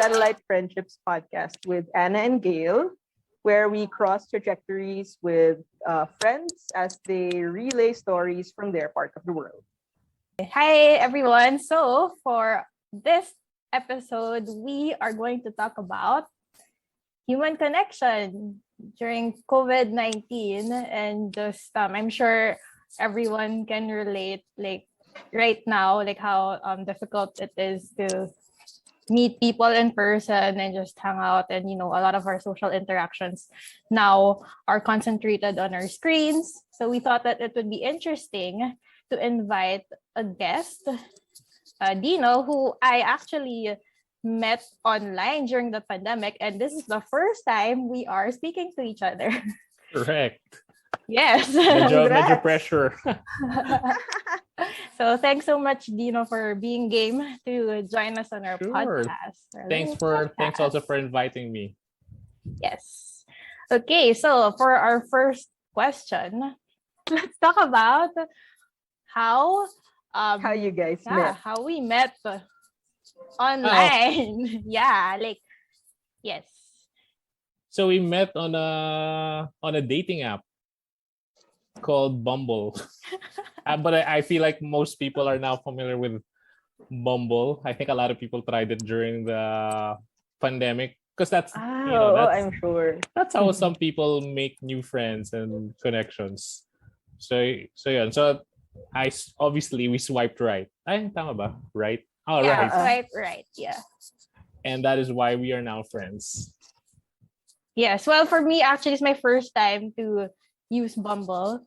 Satellite Friendships podcast with Anna and Gail, where we cross trajectories with friends as they relay stories from their part of the world. Hi, everyone. So, for this episode, we are going to talk about human connection during COVID-19. And just, I'm sure everyone can relate, like, right now, like how difficult it is to meet people in person and just hang out. And, a lot of our social interactions now are concentrated on our screens. So, we thought that it would be interesting to invite a guest, Dino, who I actually met online during the pandemic, and this is the first time we are speaking to each other. Correct. Yes. Major pressure. So thanks so much, Dino, for being game to join us on our podcast. Thanks also for inviting me. Yes. Okay, so for our first question, let's talk about how you guys met. How we met online. Yes. So we met on a dating app called Bumble. But I feel like most people are now familiar with Bumble. I think a lot of people tried it during the pandemic because that's I'm sure that's how some people make new friends and connections. So yeah. So we swiped right. Ay, tama ba? Right? Oh, yeah, right. Swipe right. Yeah. And that is why we are now friends. Yes. Well, for me, actually, it's my first time to use Bumble,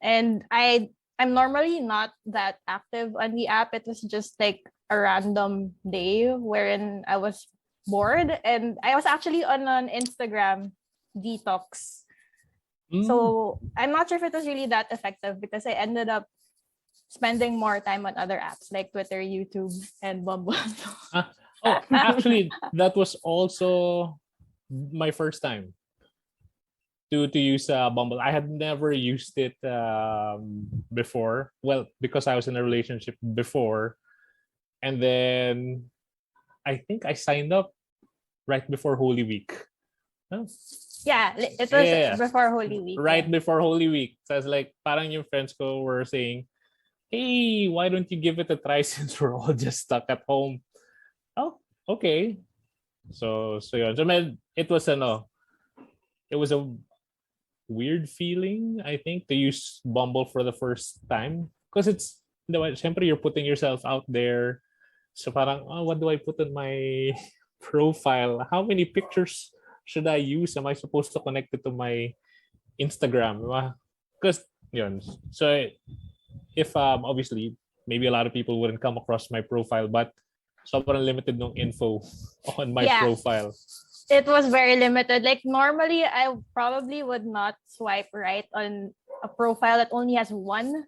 and I'm normally not that active on the app. It was just like a random day wherein I was bored, and I was actually on an Instagram detox. So I'm not sure if it was really that effective because I ended up spending more time on other apps like Twitter, YouTube, and Bumble. Actually, that was also my first time to use Bumble. I had never used it before. Well, because I was in a relationship before, and then I think I signed up right before Holy Week. Huh? Yeah, it was before Holy Week. Right before Holy Week. So I was like, parang yung friends ko were saying, hey, why don't you give it a try since we're all just stuck at home? Oh, okay. So yun. So it was a weird feeling, I think, to use Bumble for the first time. Because it's, syempre you're putting yourself out there. So parang, what do I put on my profile? How many pictures should I use? Am I supposed to connect it to my Instagram? Because, yun. So if obviously maybe a lot of people wouldn't come across my profile, but sobrang limited ng info on my profile. It was very limited. Like normally I probably would not swipe right on a profile that only has one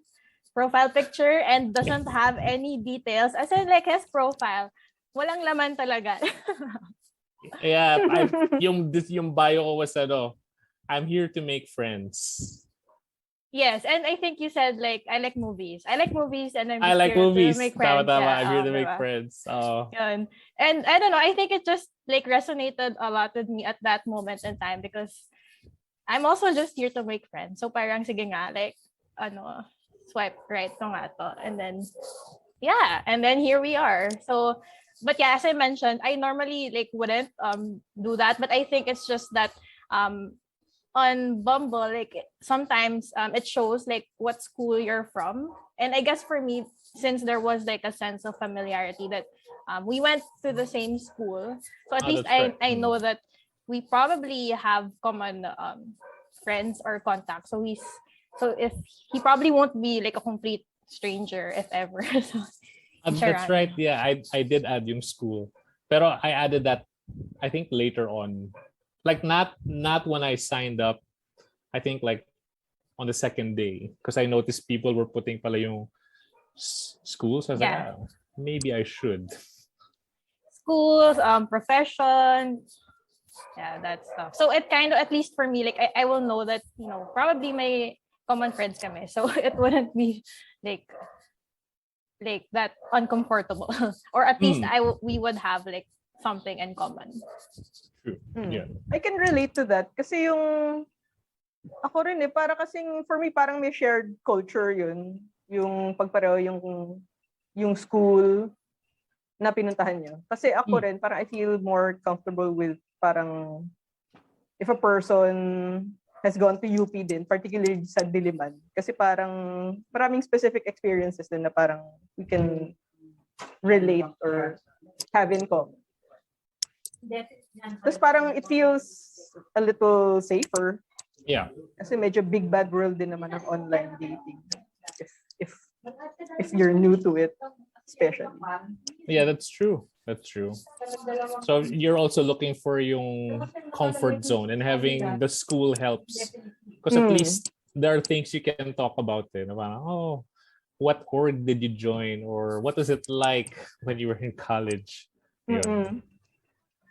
profile picture and doesn't have any details. As in like his profile, walang laman talaga. Yeah, yung bio ko was I'm here to make friends. Yes, and I think you said like I like movies. I like movies and I like movies. To make friends. Tama. I'm here to make friends. Yun. And I don't know, I think it just like resonated a lot with me at that moment in time because I'm also just here to make friends. So parang sige nga, like swipe right to nga to. And then here we are. So but yeah, as I mentioned, I normally like wouldn't do that, but I think it's just that on Bumble, like sometimes it shows like what school you're from. And I guess for me, since there was like a sense of familiarity that we went to the same school, so at least I know that we probably have common friends or contacts. So if he probably won't be like a complete stranger if ever. So, that's right. Yeah, I did add yung school. Pero I added that I think later on. Like not when I signed up. I think like on the second day because I noticed people were putting pala yung schools. I was like, maybe I should. Schools, profession, that stuff. So it kind of, at least for me, like I will know that probably my common friends kami, so it wouldn't be like that uncomfortable, or at least we would have like something in common. True. Mm. Yeah. I can relate to that. Kasi ako rin para kasing, for me, parang may shared culture yun. Yung pagpareho yung school na pinuntahan niyo. Kasi ako rin, parang I feel more comfortable with parang if a person has gone to UP din, particularly sa Diliman. Kasi parang maraming specific experiences din na parang we can relate or have in common. Tapos parang it feels a little safer. Yeah. Kasi medyo big bad world din naman ang online dating. If you're new to it, especially. Yeah, that's true. That's true. So you're also looking for yung comfort zone, and having the school helps. Because at least there are things you can talk about it. Oh, what org did you join? Or what was it like when you were in college? Yun.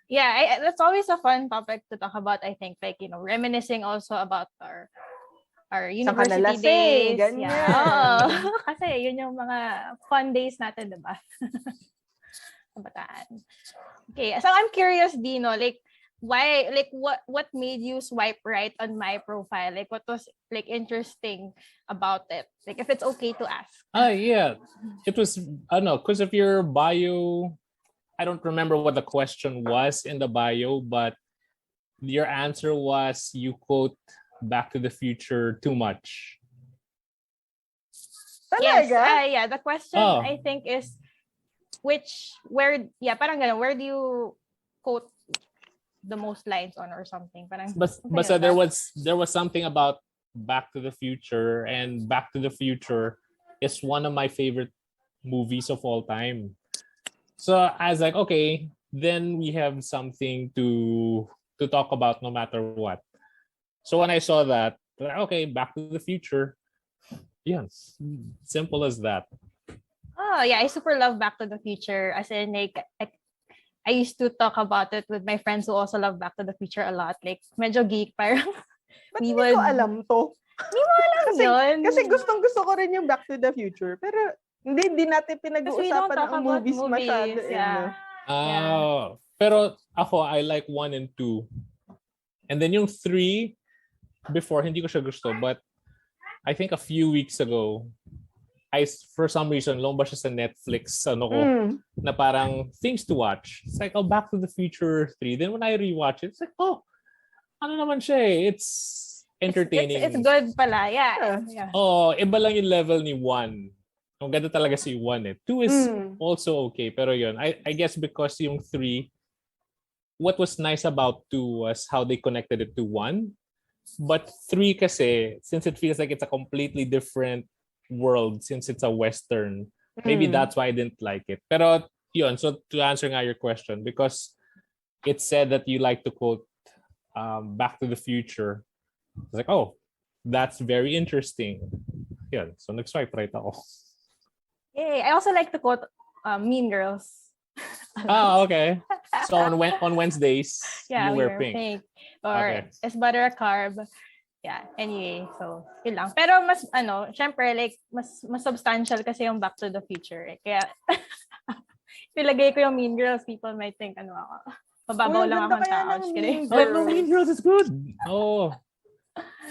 Yeah, that's always a fun topic to talk about, I think. Like, reminiscing also about our university days. Ganyan. Yeah. Kasi yun yung mga fun days natin, diba? Kabataan. Okay, so I'm curious, Dino, like, why, like, what made you swipe right on my profile? Like, what was, like, interesting about it? Like, if it's okay to ask. Yeah. It was, I don't know, because of your bio, I don't remember what the question was in the bio, but your answer was you quote Back to the Future too much. Yes, yeah. The question I think is parang ganun, where do you quote the most lines on or something? Parang, but there was something about Back to the Future, and Back to the Future is one of my favorite movies of all time. So I was like, okay, then we have something to talk about no matter what. So when I saw that, okay, Back to the Future. Yes, simple as that. Oh yeah, I super love Back to the Future. As in, like, I used to talk about it with my friends who also love Back to the Future a lot. Like, medyo geek, parang Ba't hindi ko alam to? Hindi mo alam yun? Kasi gusto ko rin yung Back to the Future. Pero hindi natin pinag-uusapan ang movies masyado. Yeah. Pero ako, I like 1 and 2. And then yung 3, before, hindi ko siya gusto. But I think a few weeks ago, for some reason, lumabas siya sa Netflix, na parang things to watch. It's like, Back to the Future 3. Then when I rewatch it, it's like, ano naman siya eh. It's entertaining. It's good pala, yeah. Iba lang yung level ni 1. Ang ganda talaga si 1 eh. 2 is also okay. Pero yun, I guess because yung 3, what was nice about 2 was how they connected it to 1. But 3 kasi, since it feels like it's a completely different world, since it's a Western, maybe that's why I didn't like it. Pero yun, so to answer nga your question, because it said that you like to quote Back to the Future, it's like, that's very interesting. Yun, so nag-swipe right ako. Yay. I also like to quote Mean Girls. Okay. So on Wednesdays, you wear pink. Or is butter a carb? Yeah, anyway, so yun lang. Pero mas syempre like mas substantial kasi yung Back to the Future eh. Kaya nilagay ko yung Mean Girls, people might think ako. Mababaw lang akong tao. But no, Mean Girls is good.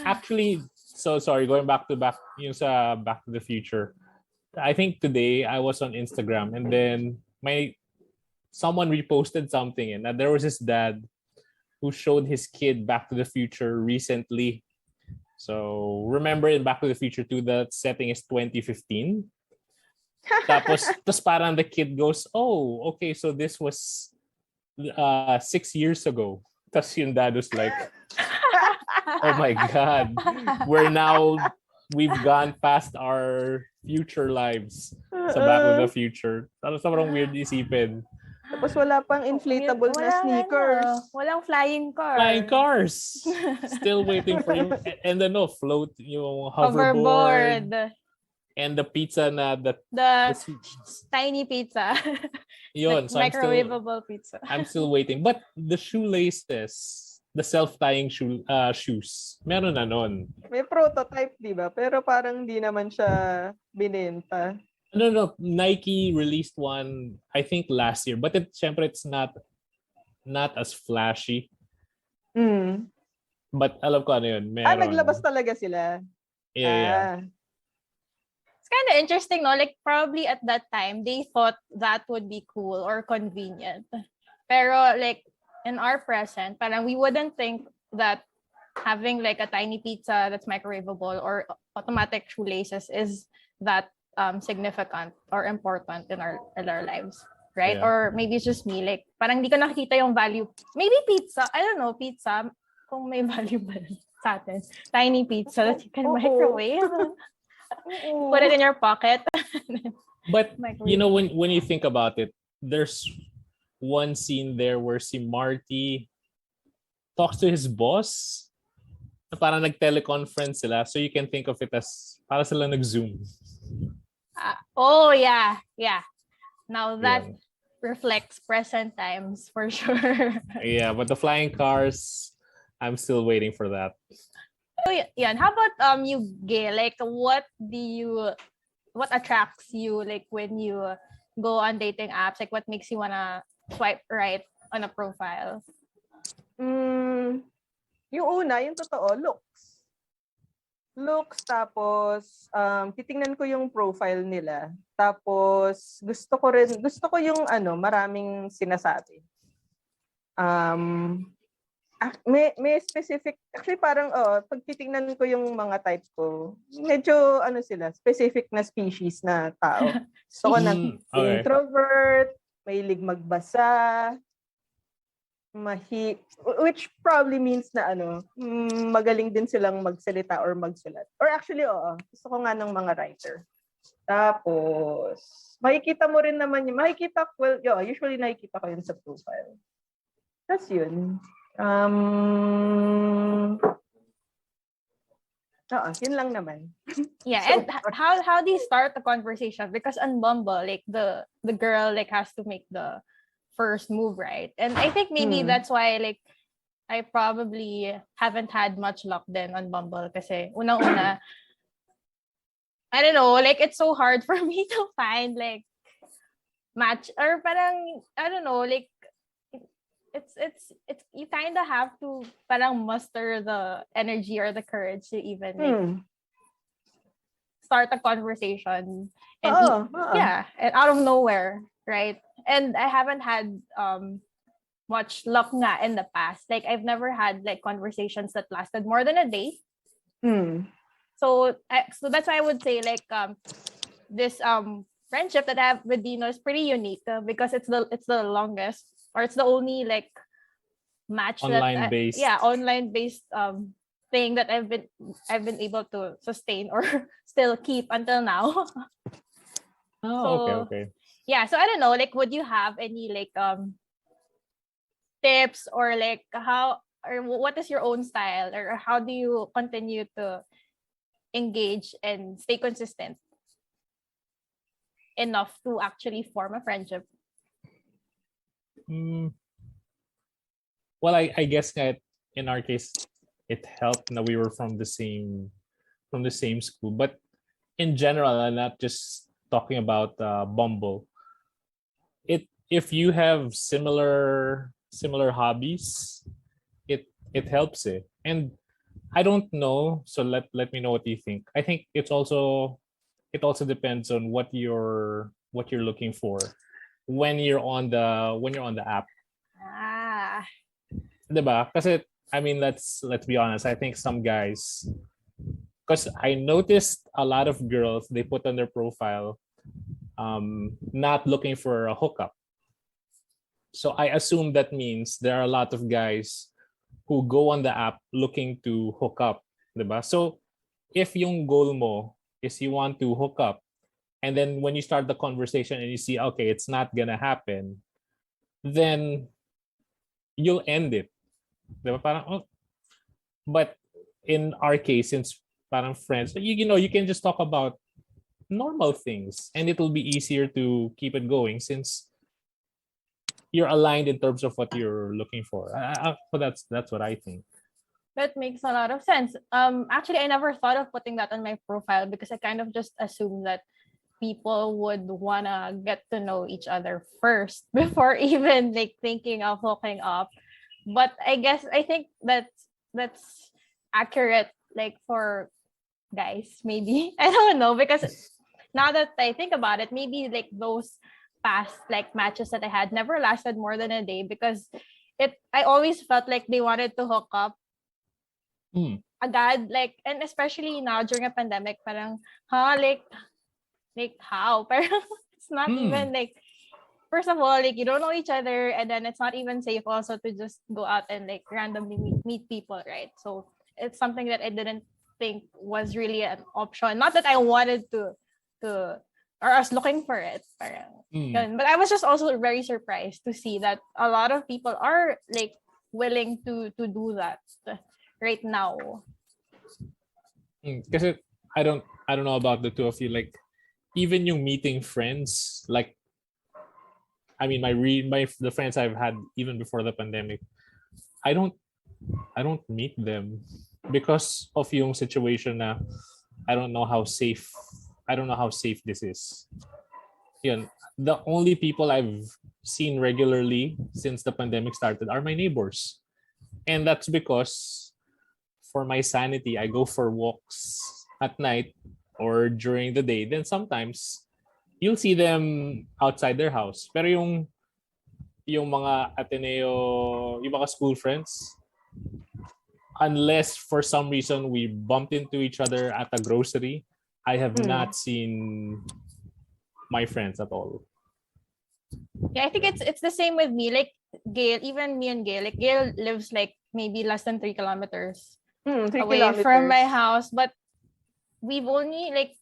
Actually, so sorry, going back yung sa Back to the Future. I think today I was on Instagram, and then someone reposted something, and there was this dad who showed his kid Back to the Future recently. So remember in Back to the Future 2, the setting is 2015. Tapos parang the kid goes, okay, so this was 6 years ago. Tapos yung dad was like, oh my God, we've gone past our future lives sa Back to the Future. Sobrang weird isipin. Tapos wala pang inflatable na sneakers. Walang flying car. Flying cars. Still waiting for you. And then float yung hoverboard. And the pizza the tiny pizza. Yun. So microwavable pizza. I'm still waiting. But the shoelaces, the self-tying shoes, meron na nun. May prototype, di ba? Pero parang di naman siya binenta. No. Nike released one, I think last year. But syempre, it's not not as flashy. Mm. But alam ko ano yun, meron. Naglabas talaga sila. Yeah. It's kind of interesting, no? Like, probably at that time, they thought that would be cool or convenient. Pero, like, in our present, parang we wouldn't think that having, like, a tiny pizza that's microwavable or automatic shoelaces is that significant or important in our lives, right? Yeah. Or maybe it's just me, like, parang di ko nakikita yung value. Maybe pizza, I don't know, pizza, kung may value ba sa atin. Tiny pizza that you can Oo. microwave. Oo. Put it in your pocket. But Microwave. you know, when you think about it, there's one scene there where si Marty talks to his boss. Parang nag-teleconference sila, so you can think of it as para sila nag-Zoom. Oh, yeah. Now that Yeah. reflects present times for sure. Yeah, but the flying cars, I'm still waiting for that. So, yeah. How about you, Gay? Like, what attracts you, like, when you go on dating apps? Like, what makes you wanna swipe right on a profile? Yung una, yung totoo, looks. Looks, tapos titingnan ko yung profile nila. Tapos gusto ko yung maraming sinasabi. May specific, actually parang pag titingnan ko yung mga type ko, medyo sila, specific na species na tao. Gusto ko ng Okay. introvert, mahilig magbasa, which probably means na magaling din silang magsalita or magsulat. Or actually, gusto ko nga ng mga writer. Tapos, makikita mo rin naman yun. Usually nakikita ko yun sa profile. That's yun. Yun lang naman. Yeah, So, and how do you start the conversation? Because on Bumble, like, the girl, like, has to make the first move, right? And I think maybe that's why, like, I probably haven't had much luck then on Bumble kasi unang-una, I don't know, like, it's so hard for me to find, like, match or parang, I don't know, like, it's you kind of have to parang muster the energy or the courage to even like start a conversation and and out of nowhere, right? And I haven't had much luck nga in the past. Like, I've never had like conversations that lasted more than a day. So that's why I would say like this friendship that I have with Dino is pretty unique because it's the longest or it's the only like match online based thing that I've been able to sustain or still keep until now. Okay. Yeah, so I don't know, like, would you have any like tips or like how or what is your own style or how do you continue to engage and stay consistent enough to actually form a friendship? Well, I guess that in our case it helped that we were from the same school, but in general, I'm not just talking about Bumble. If you have similar hobbies, it helps it. And I don't know, so let me know what you think. I think it also depends on what you're looking for when you're on the app. Diba? Kasi I mean, let's be honest. I think some guys, because I noticed a lot of girls, they put on their profile not looking for a hookup. So I assume that means there are a lot of guys who go on the app looking to hook up, diba? So if yung goal mo is you want to hook up, and then when you start the conversation and you see, okay, it's not gonna happen, then you'll end it. Diba? Parang, but in our case, since parang friends, you know, you can just talk about normal things and it'll be easier to keep it going since you're aligned in terms of what you're looking for. So that's what I think. That makes a lot of sense. Actually, I never thought of putting that on my profile because I kind of just assumed that people would wanna get to know each other first before even like thinking of hooking up. But I think that's accurate like for guys maybe. I don't know because now that I think about it, maybe like those past like matches that I had never lasted more than a day because I always felt like they wanted to hook up agad, like, and especially now during a pandemic, parang like how? Parang it's not even like, first of all, like you don't know each other, and then it's not even safe also to just go out and like randomly meet people, right? So it's something that I didn't think was really an option. Not that I wanted to or I was looking for it. Parang, yun. But I was just also very surprised to see that a lot of people are like willing to do that right now. Kasi I don't know about the two of you. Like even yung meeting friends, like I mean the friends I've had even before the pandemic, I don't meet them because of yung situation na I don't know how safe this is. Yun. The only people I've seen regularly since the pandemic started are my neighbors. And that's because for my sanity, I go for walks at night or during the day. Then sometimes you'll see them outside their house. Pero yung mga Ateneo, yung mga school friends, unless for some reason we bumped into each other at a grocery, I have not seen my friends at all. Yeah, I think it's the same with me. Like Gail, even me and Gail. Like Gail lives like maybe less than 3 kilometers 3 away kilometers from my house. But we've only like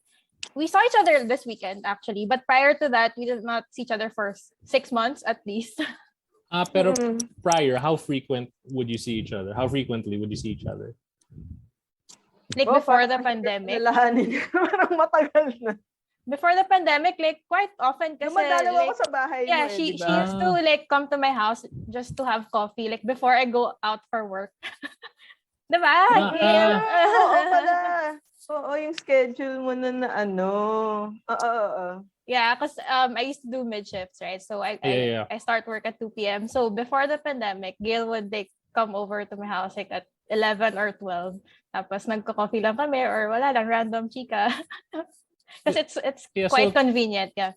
we saw each other this weekend actually. But prior to that, we did not see each other for 6 months at least. Pero prior, how frequent would you see each other? How frequently would you see each other? Like before the pandemic. Parang matagal na. Before the pandemic, like quite often kasi Dumadalaw like, ako sa bahay yeah, mo she diba? used to like come to my house just to have coffee like before I go out for work. Diba? Gail? Oo pala. Oo, yung schedule mo na ano. Oo. Yeah, because I used to do mid shifts, right? So I start work at 2 p.m. So before the pandemic, Gail would like come over to my house like at 11 or 12. Tapos nagko-coffee lang kami or wala lang, random chika. Kasi it's quite convenient, yeah.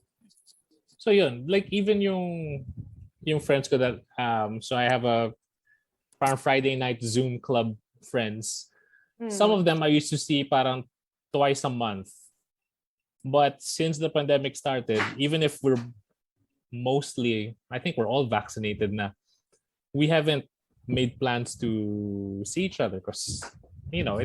So yun, like even yung friends ko that so I have a parang Friday night Zoom club friends. Some of them I used to see parang twice a month. But since the pandemic started, even if we're mostly, I think we're all vaccinated na, we haven't made plans to see each other because, you know,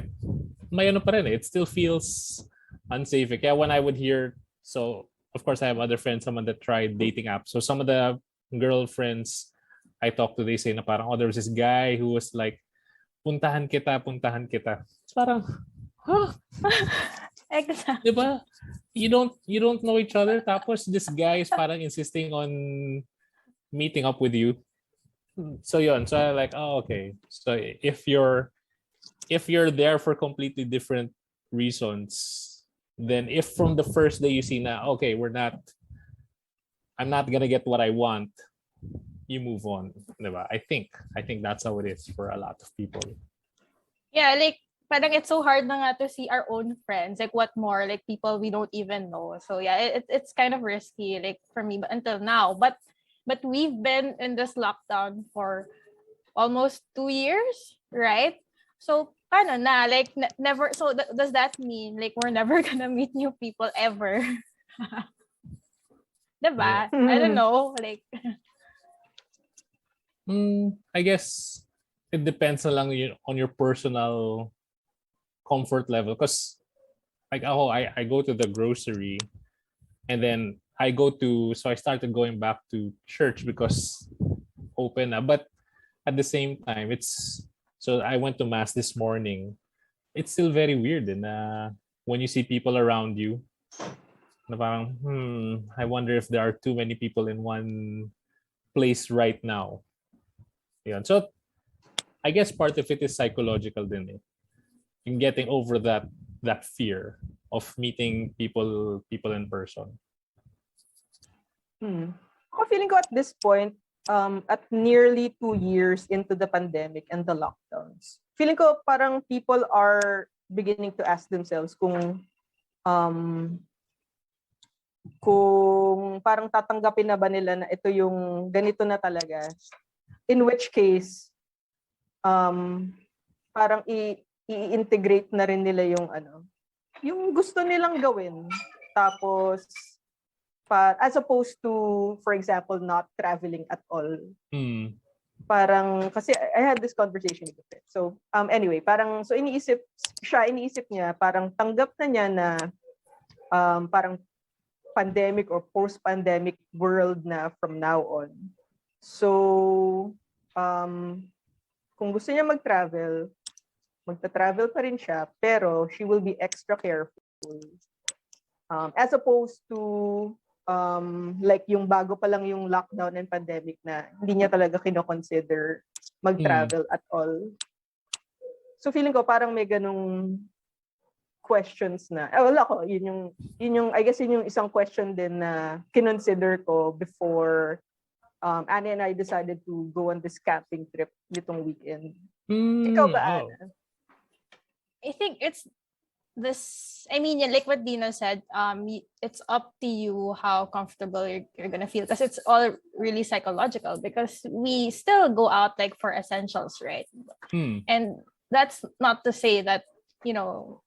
may ano pa rin, it still feels unsafe. Kaya when I would hear, so of course I have other friends, someone that tried dating apps. So some of the girlfriends I talked to, they say na parang, oh, there was this guy who was like, puntahan kita. It's parang, huh? Exactly. Diba? You don't know each other, tapos this guy is parang insisting on meeting up with you. So yun, so I'm like, oh, okay. So if you're there for completely different reasons, then if from the first day you see na, okay, I'm not gonna get what I want, you move on. Diba? I think that's how it is for a lot of people. Yeah, like parang it's so hard na nga to see our own friends. Like what more? Like people we don't even know. So yeah, it's kind of risky like for me until now. But we've been in this lockdown for almost 2 years, right? So paano na? Like never. So does that mean like we're never gonna meet new people ever? Diba? I don't know. Like I guess it depends na lang on your personal comfort level. Because like I go to the grocery and then so I started going back to church because open na. But at the same time, so I went to mass this morning. It's still very weird and when you see people around you, na parang, I wonder if there are too many people in one place right now. Yeah. So I guess part of it is psychological din in getting over that that fear of meeting people in person. Ako feeling ko at this point, at nearly 2 years into the pandemic and the lockdowns, feeling ko parang people are beginning to ask themselves kung parang tatanggapin na ba nila na ito yung ganito na talaga. In which case, parang i-integrate na rin nila yung gusto nilang gawin. Tapos, as opposed to, for example, not traveling at all. Parang, kasi I had this conversation with it. So, anyway, parang, so iniisip niya, parang tanggap na niya na parang pandemic or post-pandemic world na from now on. So, kung gusto niya magta-travel pa rin siya, pero she will be extra careful. As opposed to, like yung bago pa lang yung lockdown and pandemic na hindi niya talaga kino-consider mag-travel at all. So feeling ko parang may ganung questions na, wala ko, yun yung, I guess yun yung isang question din na kinonsider ko before Anna and I decided to go on this camping trip nitong weekend. Ikaw ba, Anna? I think it's this, I mean, like what Dina said, it's up to you how comfortable you're gonna feel, because it's all really psychological, because we still go out like for essentials, right? And that's not to say that, you know,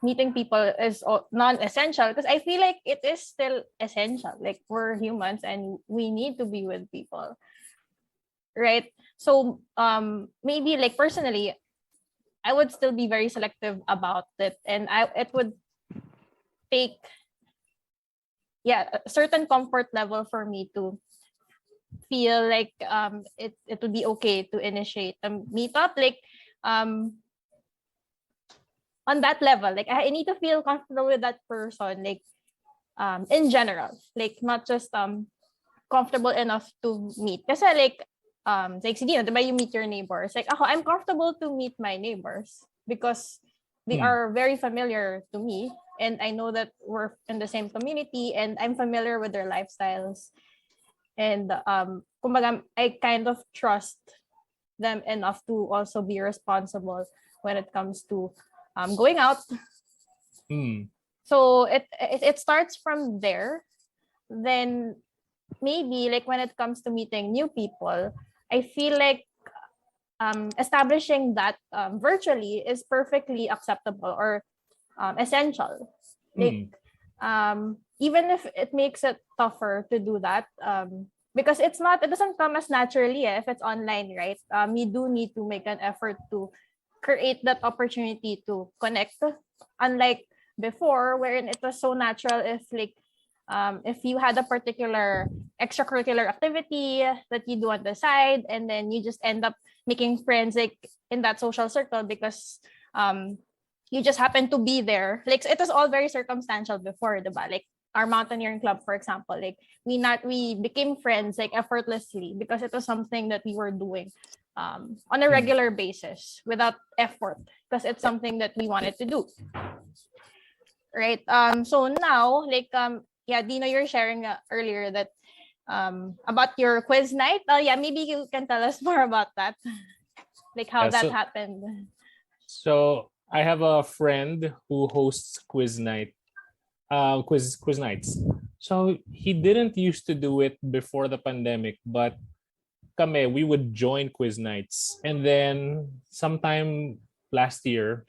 meeting people is non-essential, because I feel like it is still essential. Like, we're humans and we need to be with people, right? So maybe like personally, I would still be very selective about it, and it would take a certain comfort level for me to feel like it would be okay to initiate a meetup, like on that level. Like, I need to feel comfortable with that person, like in general, like not just comfortable enough to meet. Kasi like si Dino, diba, you meet your neighbors. Like ako, I'm comfortable to meet my neighbors because they are very familiar to me, and I know that we're in the same community, and I'm familiar with their lifestyles, and kumbaga, I kind of trust them enough to also be responsible when it comes to going out. So it starts from there. Then maybe like when it comes to meeting new people, I feel like establishing that virtually is perfectly acceptable or essential. Like even if it makes it tougher to do that, because it doesn't come as naturally if it's online, right? You do need to make an effort to create that opportunity to connect, unlike before, wherein it was so natural. If you had a particular extracurricular activity that you do on the side, and then you just end up making friends like in that social circle because you just happen to be there. Like, it was all very circumstantial before, diba? Like our mountaineering club, for example, like we became friends like effortlessly because it was something that we were doing on a regular basis without effort, because it's something that we wanted to do, right? So now, like Dino, you're sharing earlier that about your quiz night. Maybe you can tell us more about that, like how that happened. So I have a friend who hosts quiz nights. So he didn't used to do it before the pandemic, but we would join quiz nights. And then sometime last year,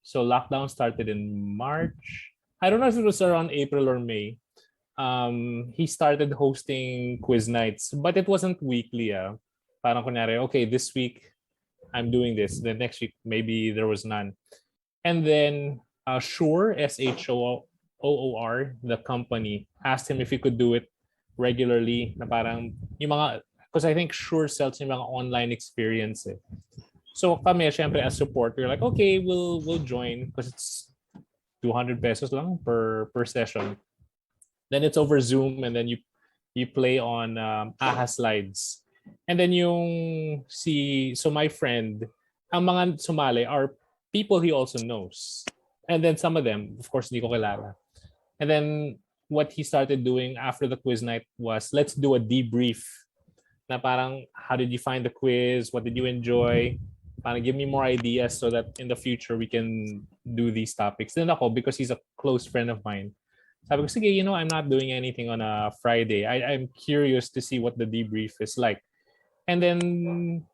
so lockdown started in March. I don't know if it was around April or May. He started hosting quiz nights, but it wasn't weekly. Parang kunyari, okay, this week I'm doing this. The next week, maybe there was none. And then Shure, SHOOR, the company, asked him if he could do it regularly. Na parang, yung mga, because I think Shure sells yung mga online experience. So kami, syempre, as support, we're like, okay, we'll join because it's 200 pesos lang per session. Then it's over Zoom, and then you play on AHA slides. And then so my friend, ang mga sumali are people he also knows. And then some of them, of course, hindi ko kilala. And then what he started doing after the quiz night was, let's do a debrief. Na parang, how did you find the quiz? What did you enjoy? Parang give me more ideas so that in the future we can do these topics. Then ako, because he's a close friend of mine, sabi ko, sige, I'm not doing anything on a Friday. I'm curious to see what the debrief is like. And then,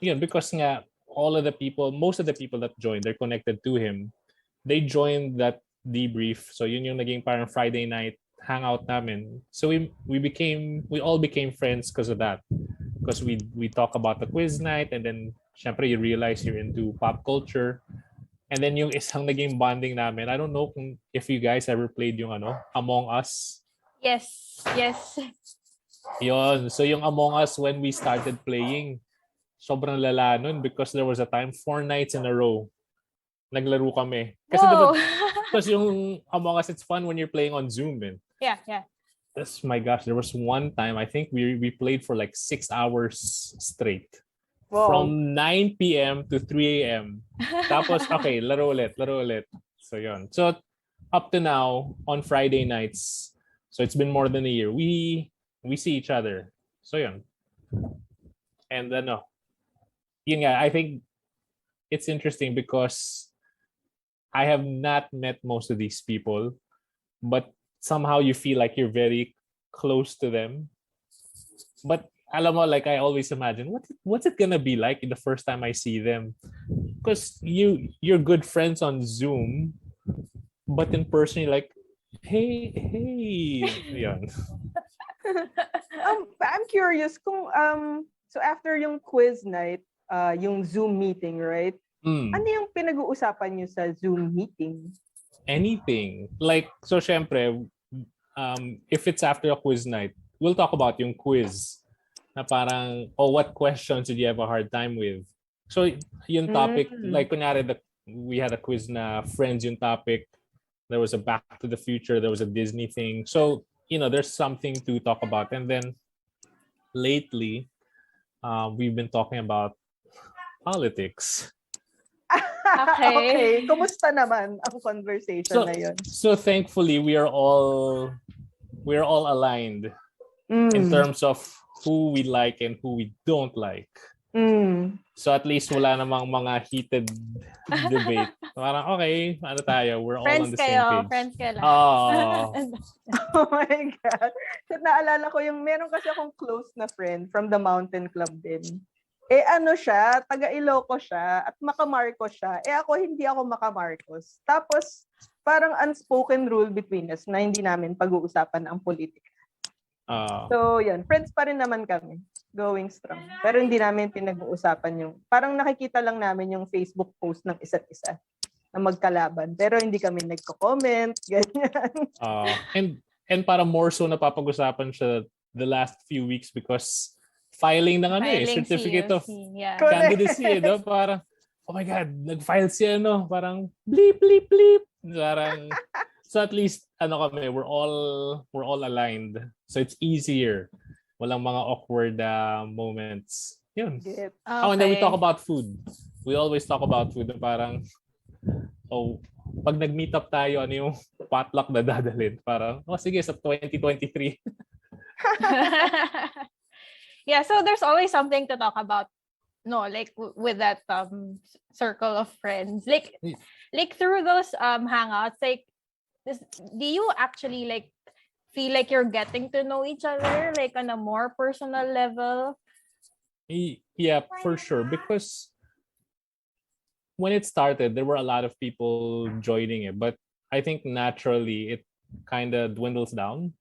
because nga, most of the people that joined, they're connected to him. They joined that debrief. So yun yung naging parang Friday night hangout namin. So we all became friends because of that. Because we talk about the quiz night, and then syempre you realize you're into pop culture. And then yung isang naging bonding namin, I don't know if you guys ever played yung Among Us. Yes. Yon. So yung Among Us, when we started playing, sobrang lala nun because there was a time 4 nights in a row naglaro kami. Kasi because yung Among Us, it's fun when you're playing on Zoom. Yeah. My gosh, there was one time I think we played for like 6 hours straight. Wow. From 9 p.m. to 3 a.m. Tapos, okay, laro ulit. So, yun. So, up to now, on Friday nights, so it's been more than a year, we see each other. So, yun. And yun nga, I think it's interesting because I have not met most of these people, but somehow you feel like you're very close to them. But alam mo, like I always imagine, what's it gonna be like the first time I see them? Because you're good friends on Zoom, but in person you're like, hey, yan. I'm curious kung so after yung quiz night, yung Zoom meeting, right? Ano yung pinag-uusapan niyo sa Zoom meeting? Anything. Like, so syempre, if it's after a quiz night, we'll talk about yung quiz. Na parang, what questions did you have a hard time with? So, yung topic, like kunyari, we had a quiz na Friends yung topic. There was a Back to the Future. There was a Disney thing. So, there's something to talk about. And then, lately, we've been talking about politics. Okay. Kumusta naman ang conversation na yun? So, thankfully, we are all aligned in terms of who we like and who we don't like. So at least wala namang mga heated debate. Parang okay, tayo? We're all on the same page. Friends kayo lang. Oh my God. So naalala ko meron kasi akong close na friend from the mountain club din. Siya, taga-Ilocos siya, at makamarcos siya. Ako, hindi ako makamarcos. Tapos, parang unspoken rule between us na hindi namin pag-uusapan ang politika. So, yun. Friends pa rin naman kami. Going strong. Pero hindi namin pinag-uusapan parang nakikita lang namin yung Facebook post ng isa't isa na magkalaban. Pero hindi kami nagko-comment, ganyan. And para more so napapag-usapan siya the last few weeks because filing ng certificate of candidacy, parang, oh my God, nag-file siya, parang bleep, bleep, bleep. Parang, so at least, we're all aligned. So it's easier. Walang mga awkward moments. Yun. Okay. And then we talk about food. We always talk about food. Parang, pag nag-meet up tayo, ano yung potluck na dadalhin? Parang, sige, sa 2023. Yeah, so there's always something to talk about. No, like with that circle of friends. Like through those hangouts, like, do you actually like feel like you're getting to know each other like on a more personal level? Yeah, for sure. Because when it started, there were a lot of people joining it, but I think naturally it kind of dwindles down.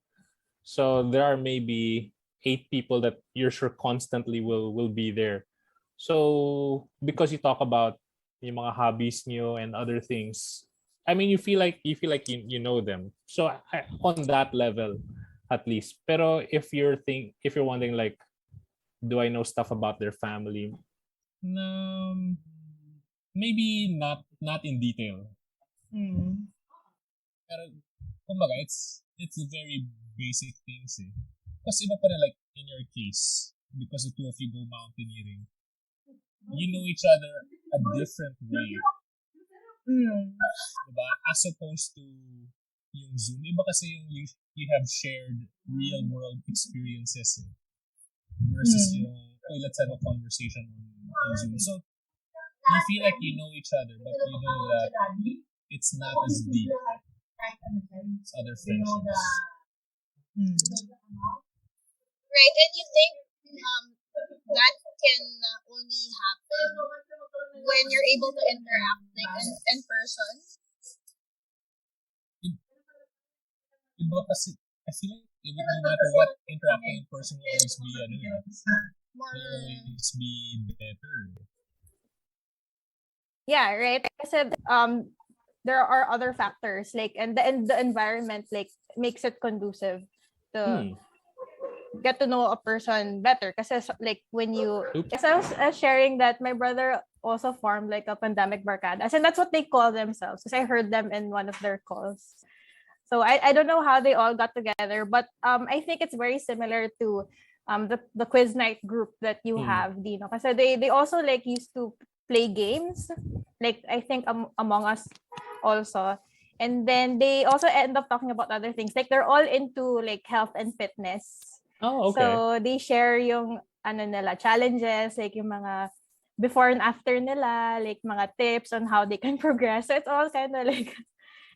So there are maybe 8 people that you're sure constantly will be there. So because you talk about yung mga hobbies niyo and other things, I mean, you feel like you know them. So on that level, at least. Pero if you're wondering like, do I know stuff about their family? Maybe not in detail. Pero kumbaga, it's very basic things. Kasi iba pa rin, like in your case, because the two of you go mountaineering, you know each other a different way. Diba? As opposed to yung Zoom. Iba kasi yung you have shared real world experiences versus yung, oh, let's have a conversation on Zoom. So, you feel like you know each other, but you know that it's not as deep as other friendships. Right, and you think that can only happen when you're able to interact like in person. Iba kasi, I feel like no matter what, interacting in person will always be, will always be better. Yeah, right. Kasi there are other factors like and the environment like makes it conducive to get to know a person better. Kasi like when you as I was sharing that my brother also formed like a pandemic barkadas, and that's what they call themselves. Because I heard them in one of their calls. So I don't know how they all got together, but I think it's very similar to the quiz night group that you have, Dino. Kasi they also like used to play games, like I think Among Us also, and then they also end up talking about other things. Like they're all into like health and fitness. Oh, okay. So they share yung challenges, like yung mga before and after nila, like mga tips on how they can progress. So it's all kind of like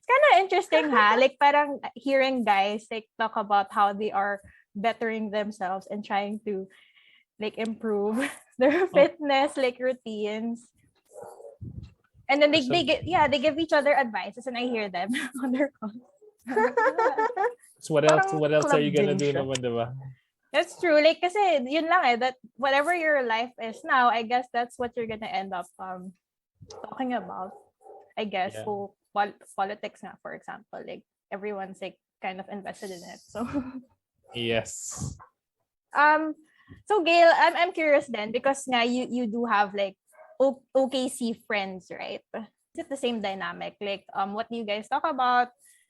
kind of interesting, like parang hearing guys like talk about how they are bettering themselves and trying to like improve their fitness like routines, and then they give each other advices, and I hear them on their calls. So what else are you gonna do naman, diba? That's true. Like kasi yun lang that whatever your life is now, I guess that's what you're gonna end up talking about. I guess so politics nga, for example, like everyone's like kind of invested in it. So yes. So Gail, I'm curious then because nga you do have like OKC friends, right? Is it the same dynamic? Like what do you guys talk about?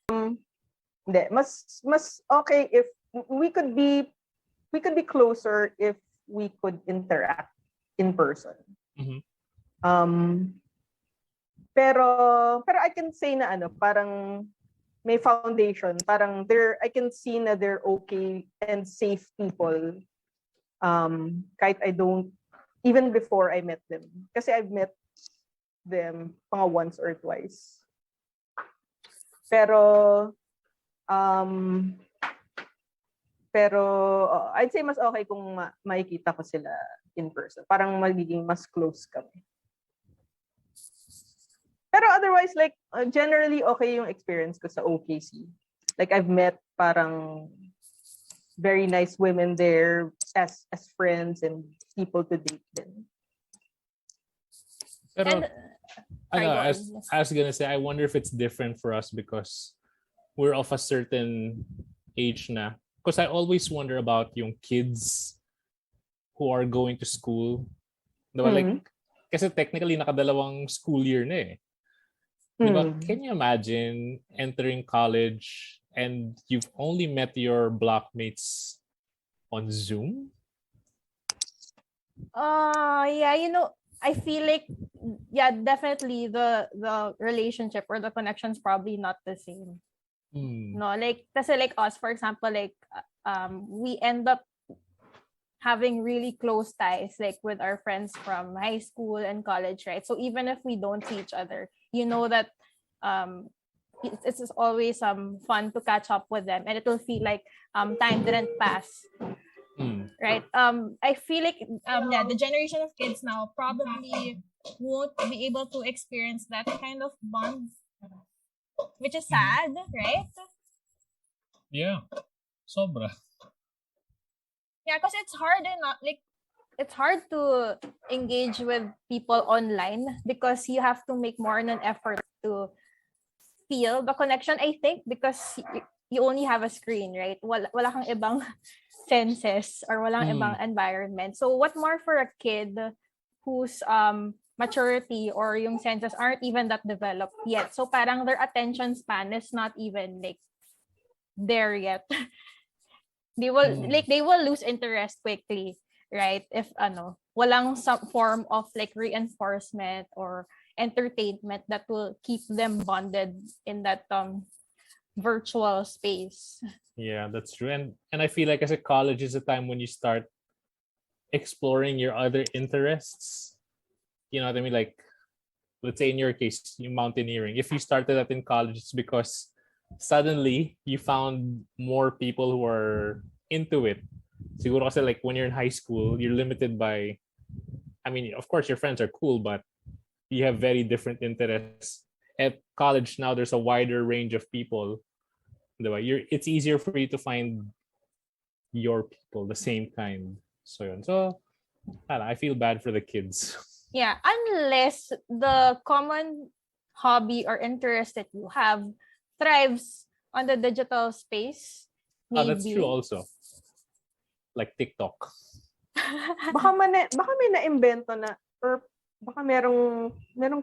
Hindi, mas okay if we could be closer if we could interact in person. Pero I can say na parang may foundation, parang I can see na they're okay and safe people. Kahit I don't, even before I met them. Kasi I've met them mga once or twice. Pero I'd say mas okay kung makikita ko sila in person. Parang magiging mas close kami. Pero otherwise, like, generally okay yung experience ko sa OKC. Like, I've met parang very nice women there as friends and people to date them. Pero, I was gonna say, I wonder if it's different for us because we're of a certain age na. Because I always wonder about yung kids who are going to school. Diba? Like, kasi technically, nakadalawang school year na eh. Diba? Can you imagine entering college and you've only met your blockmates on Zoom? Yeah, I feel like definitely the relationship or the connection's probably not the same. No, like kasi like us, for example, like we end up having really close ties like with our friends from high school and college, right? So even if we don't see each other, you know that it's always fun to catch up with them, and it will feel like time didn't pass. Right? I feel like the generation of kids now probably won't be able to experience that kind of bond, which is sad, right? Yeah, sobra. Yeah, because it's hard it's hard to engage with people online because you have to make more an effort to feel the connection, I think, because you only have a screen, right? Wala kang ibang senses or walang ibang environment. So what more for a kid whose maturity or yung senses aren't even that developed yet. So parang their attention span is not even like there yet. They will lose interest quickly, right? If walang some form of like reinforcement or entertainment that will keep them bonded in that virtual space. Yeah, that's true. And I feel like as a college is a time when you start exploring your other interests. You know what I mean? Like, let's say in your case, you mountaineering. If you started that in college, it's because suddenly you found more people who are into it. Siguro kasi like when you're in high school, you're limited by, I mean, of course your friends are cool, but you have very different interests. At college now, there's a wider range of people. Diba? It's easier for you to find your people, the same kind. So yun. So, I feel bad for the kids. Yeah, unless the common hobby or interest that you have thrives on the digital space, maybe. That's true also. Like TikTok. Baka may na-invento na, or baka merong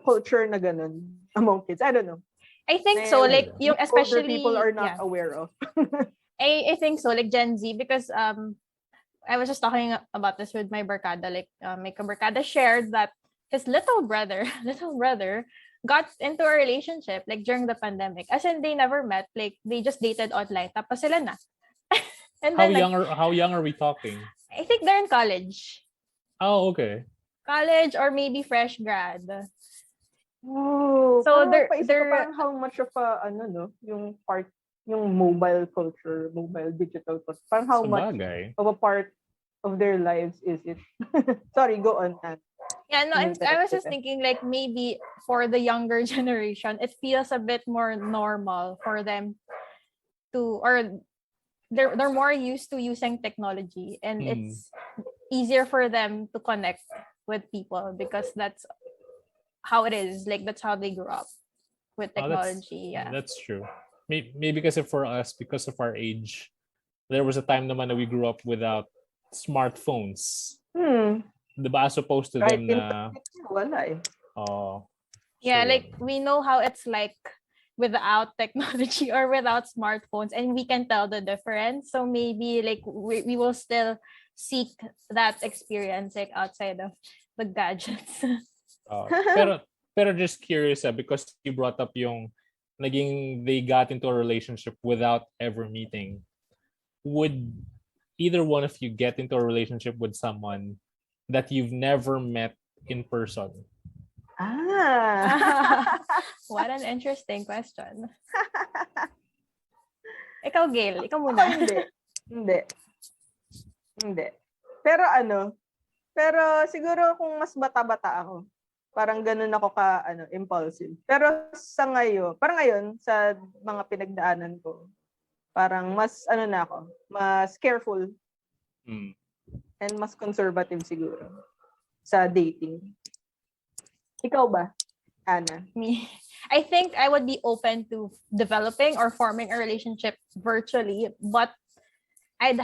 culture na ganun among kids. I don't know. I think so, like yung Older especially people are not aware of. I think so, like Gen Z, because I was just talking about this with my barkada. Like my barkada shared that his little brother got into a relationship like during the pandemic. As in, they never met. Like they just dated online. Tapos sila na. And How then, young are we talking? I think they're in college. Oh, okay. College or maybe fresh grad. Oh, So they're parang how much of a yung mobile culture, mobile digital culture. Parang how much Sabagay. of a part of their lives is it? Sorry, go on, Anne. Yeah, no, I was just thinking like maybe for the younger generation, it feels a bit more normal for them to, or they're more used to using technology, and it's easier for them to connect with people because that's how it is. Like that's how they grew up with technology. That's true. Maybe because for us, because of our age, there was a time naman that we grew up without smartphones. Diba, as opposed to them na... Wala eh. Oh. Yeah, So like we know how it's like without technology or without smartphones, and we can tell the difference. So maybe like we will still seek that experience like outside of the gadgets. Pero just curious because you brought up yung they got into a relationship without ever meeting. Would either one of you get into a relationship with someone that you've never met in person? What an interesting question. Ikaw, Gail. Ikaw muna. Hindi. Pero siguro kung mas bata-bata ako, parang ganun ako impulsive. Pero parang ngayon, sa mga pinagdaanan ko, parang mas mas careful. And mas conservative siguro sa dating. Ikaw ba, Ana? Me. I think I would be open to developing or forming a relationship virtually, but I'd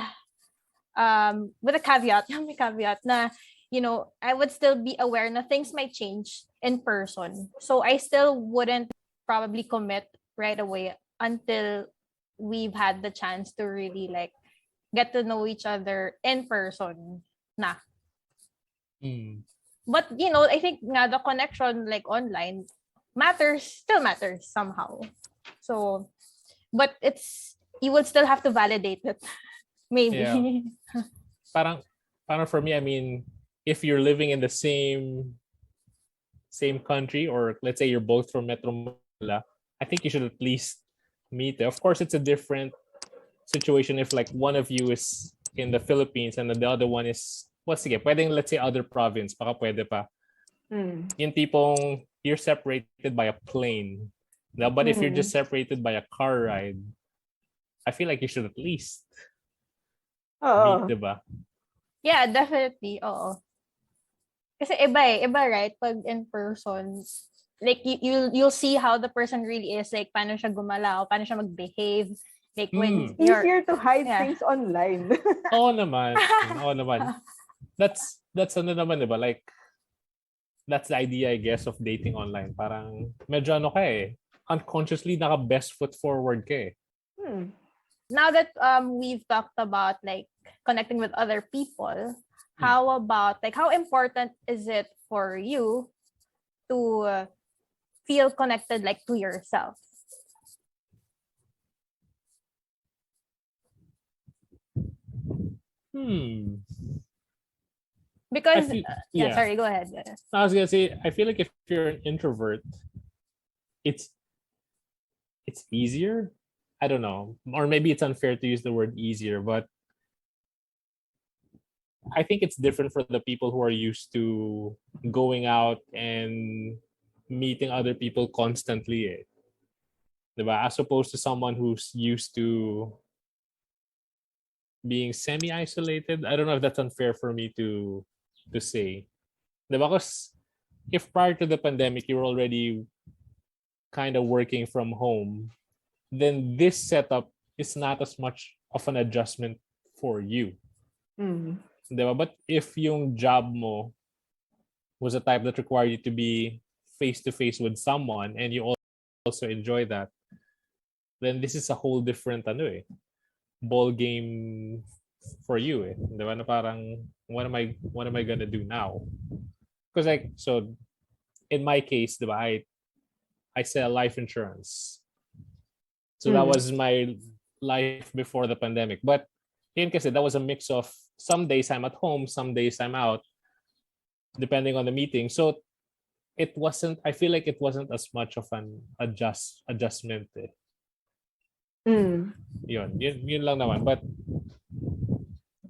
with a caveat, may caveat na, you know, I would still be aware na things might change in person. So I still wouldn't probably commit right away until we've had the chance to really like get to know each other in person na. But you know, I think nga the connection like online still matters somehow. So, but you would still have to validate it. Maybe. Yeah. Parang for me, I mean, if you're living in the same country, or let's say you're both from Metro Manila, I think you should at least meet. Of course, it's a different situation if like one of you is in the Philippines and the other one is, pwedeng let's say other province, baka pwede pa. Yung tipong you're separated by a plane. Now, but if you're just separated by a car ride, I feel like you should at least meet, diba? Yeah, definitely. Oo. Kasi iba right? Pag in person, like you'll see how the person really is, like paano siya gumalaw, paano siya mag-behave. Like when easier to hide things online. Oo naman. That's naman, diba? Like, that's the idea, I guess, of dating online. Parang medyo unconsciously naka-best foot forward ka eh. Now that we've talked about like connecting with other people, how about like how important is it for you to feel connected like to yourself. Because feel, yeah, yeah. sorry, go ahead. I was gonna say, I feel like if you're an introvert, it's easier. I don't know, or maybe it's unfair to use the word easier, but I think it's different for the people who are used to going out and meeting other people constantly, eh. Diba? As opposed to someone who's used to being semi-isolated. I don't know if that's unfair for me to say. Diba? Because if prior to the pandemic you were already kind of working from home, then this setup is not as much of an adjustment for you. Mm. Diba? But if yung job mo was a type that required you to be face-to-face with someone and you also enjoy that, then this is a whole different ball game for you, eh. Diba? Na parang what am I gonna do now? Because like, so in my case, diba, I sell life insurance. So that was my life before the pandemic. But yun kasi that was a mix of some days I'm at home, some days I'm out, depending on the meeting. So it wasn't, I feel like it wasn't as much of an adjustment, eh. Yun lang naman. But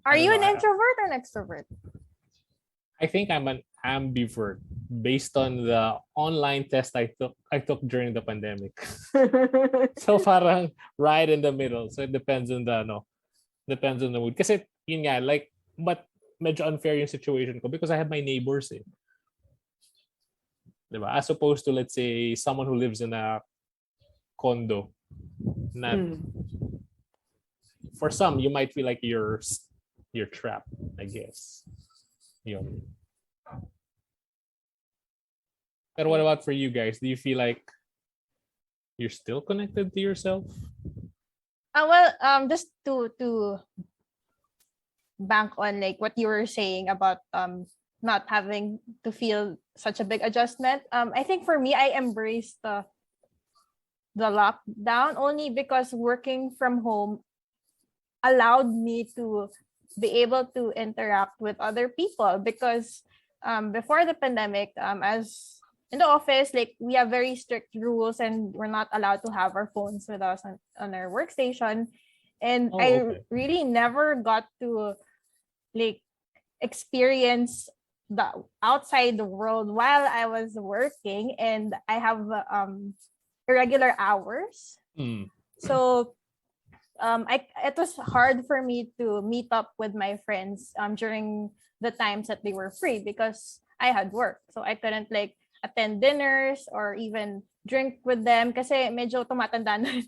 Are I don't you know, an introvert or an extrovert? I think I'm an ambivert based on the online test I took during the pandemic. So parang right in the middle. So it depends on the mood. Kasi yun nga, like, but medyo unfair yung situation ko because I have my neighbors, eh. Diba? As opposed to, let's say, someone who lives in a condo. For some, you might feel like you're trapped, I guess. Yun. But what about for you guys? Do you feel like you're still connected to yourself? Just to bank on like what you were saying about not having to feel such a big adjustment. I think for me, I embraced the lockdown only because working from home allowed me to be able to interact with other people because before the pandemic, as in the office, like we have very strict rules and we're not allowed to have our phones with us on our workstation. And I really never got to like experience the outside the world while I was working, and I have irregular hours. So it was hard for me to meet up with my friends during the times that they were free because I had work. So I couldn't like attend dinners or even drink with them kasi medyo tumatanda na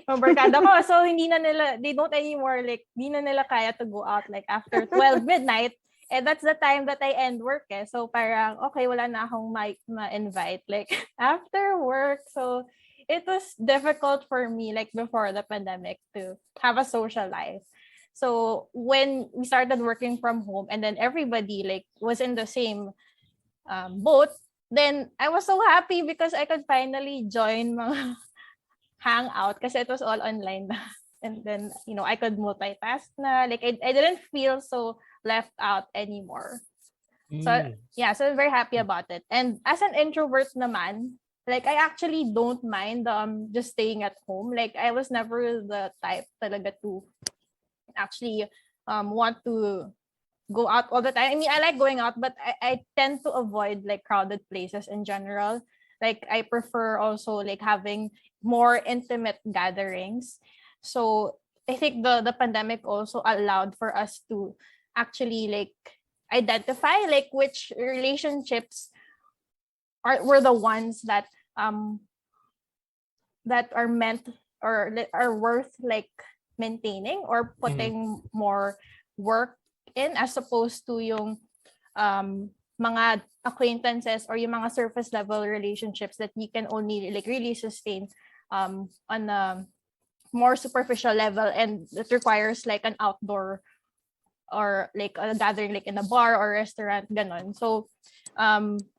yung barkada ko. So they don't anymore, like, di na nila kaya to go out like after 12 midnight. And that's the time that I end work, eh. So parang, okay, wala na akong ma-invite like after work. So it was difficult for me like before the pandemic to have a social life. So when we started working from home and then everybody like was in the same boat, then I was so happy because I could finally join mga hangout kasi it was all online na. And then, I could multitask na. Like, I didn't feel so left out anymore. So, yeah, so I'm very happy about it. And as an introvert naman, like, I actually don't mind just staying at home. Like, I was never the type talaga to actually want to go out all the time. I mean, I like going out, but I tend to avoid, like, crowded places in general. Like, I prefer also, like, having more intimate gatherings. So I think the pandemic also allowed for us to actually like identify like which relationships were the ones that are meant or are worth like maintaining or putting more work in, as opposed to yung mga acquaintances or yung mga surface level relationships that you can only like really sustain on a more superficial level, and it requires like an outdoor or like a gathering like in a bar or restaurant, ganon. So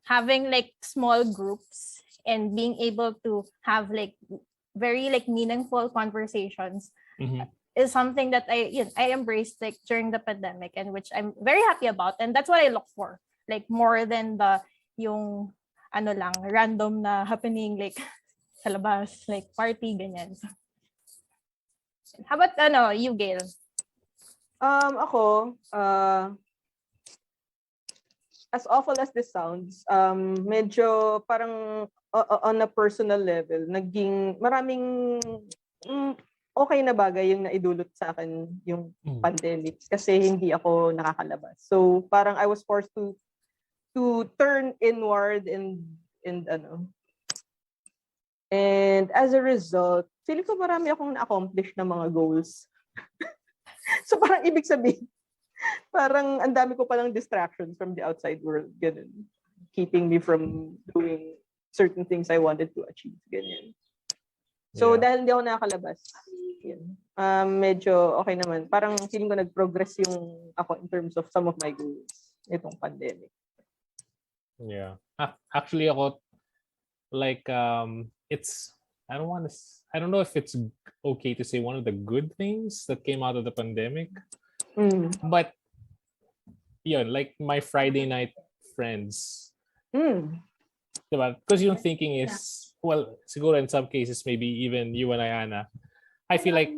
having like small groups and being able to have like very like meaningful conversations Mhm. is something that I embraced like during the pandemic, and which I'm very happy about, and that's what I look for, like more than the yung ano lang random na happening like sa labas, like party ganyan. How about you, Gail? Ako, as awful as this sounds, medyo parang on a personal level, naging maraming okay na bagay yung naidulot sa akin yung pandemic kasi hindi ako nakakalabas. So parang I was forced to turn inward and and as a result, feeling ko marami akong na-accomplish na mga goals. So parang ibig sabihin, parang ang dami ko palang distractions from the outside world, ganun. Keeping me from doing certain things I wanted to achieve, ganyan. So dahil hindi ako nakakalabas, yun. Medyo okay naman. Parang feeling ko nag-progress yung ako in terms of some of my goals itong pandemic. Yeah. Actually, ako, like, it's, I don't know if it's okay to say one of the good things that came out of the pandemic. But, yun, like my Friday night friends. Diba? Because yung thinking is, well, siguro in some cases, maybe even you and Ana, I feel like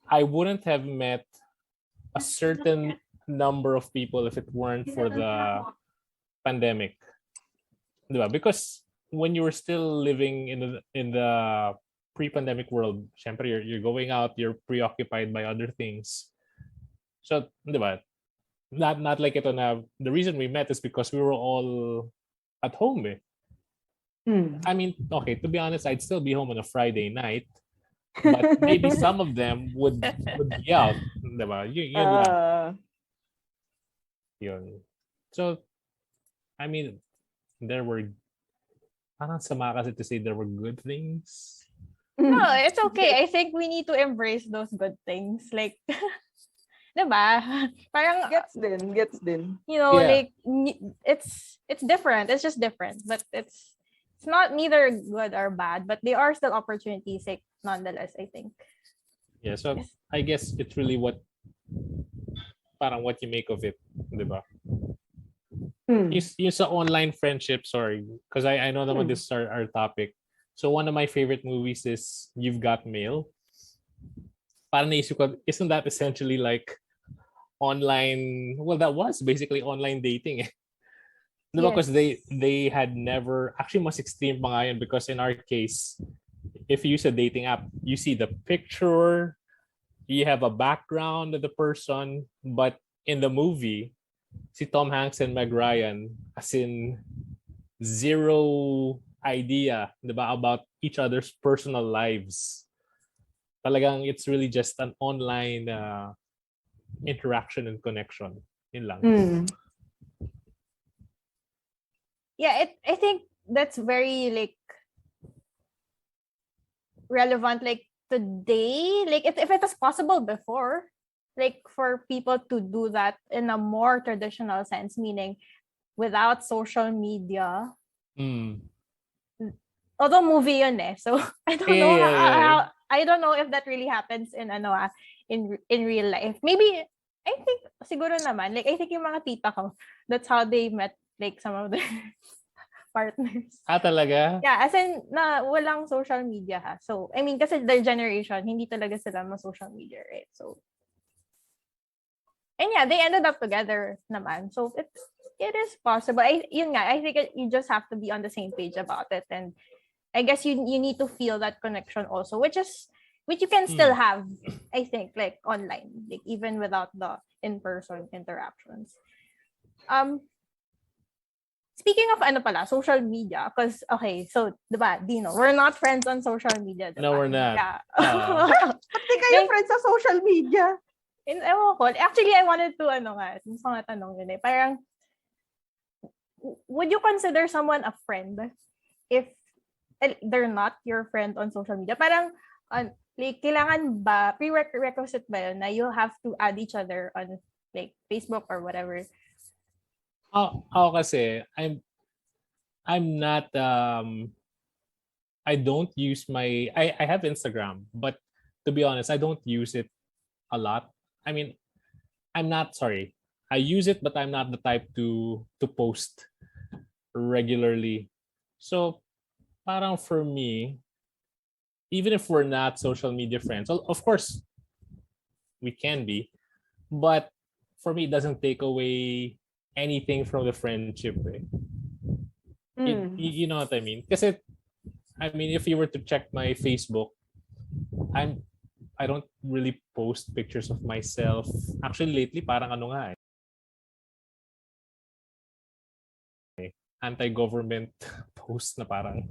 I wouldn't have met a certain number of people if it weren't for the pandemic. Diba? Because when you were still living in the pre-pandemic world, syempre you're going out, you're preoccupied by other things. So, diba? Not like ito na the reason we met is because we were all at home. I mean, okay, to be honest, I'd still be home on a Friday night, but maybe some of them would be out, diba? Yun lang. Yun. So, I mean, there were, parang sama kasi to say there were good things. No, it's okay. I think we need to embrace those good things. Like, diba? Parang, Gets din. you know, Yeah. like, it's different. It's just different. But it's not neither good or bad, but they are still opportunities, like, nonetheless, I think. Yeah, so I guess it's really what you make of it, diba? Yung sa online friendship, sorry, because I know naman this is our topic. So one of my favorite movies is You've Got Mail. Parang naisip ko, isn't that essentially like online, well, that was basically online dating. Diba? Because they had never, actually mas extreme pa nga yun, because in our case, if you use a dating app, you see the picture, you have a background of the person, but in the movie, si Tom Hanks and Meg Ryan, as in zero idea, diba, about each other's personal lives. Talagang it's really just an online interaction and connection. Yun lang. Yeah, I think that's very like relevant like today. Like if it was possible before, like for people to do that in a more traditional sense, meaning without social media. Although movie yun so I don't know how I don't know if that really happens in in real life. Maybe I think siguro naman, like I think yung mga tita ko, that's how they met like some of their partners. Talaga? Yeah, as in na walang social media So I mean kasi their generation hindi talaga sila social media, right? So and yeah, they ended up together naman. So it is possible. I think you just have to be on the same page about it, and I guess you need to feel that connection also, which you can still have, I think, like online, like even without the in-person interactions. Speaking of social media, because okay, so diba, Dino, we're not friends on social media. Diba? No, we're not. Yeah. Pati kayo friends sa social media. Actually, I wanted to gusto nga tanong yun parang, would you consider someone a friend if they're not your friend on social media? Parang, like, kailangan ba, prerequisite ba yun na you have to add each other on like Facebook or whatever. Ako kasi, I'm not I don't use I have Instagram, but to be honest, I don't use it a lot. I mean, I'm not sorry. I use it, but I'm not the type to post regularly. So, parang for me, even if we're not social media friends, well, of course we can be, but for me, it doesn't take away anything from the friendship. Eh. You know what I mean? Because I mean, if you were to check my Facebook, I don't really post pictures of myself. Actually, lately, parang ano nga anti-government post na parang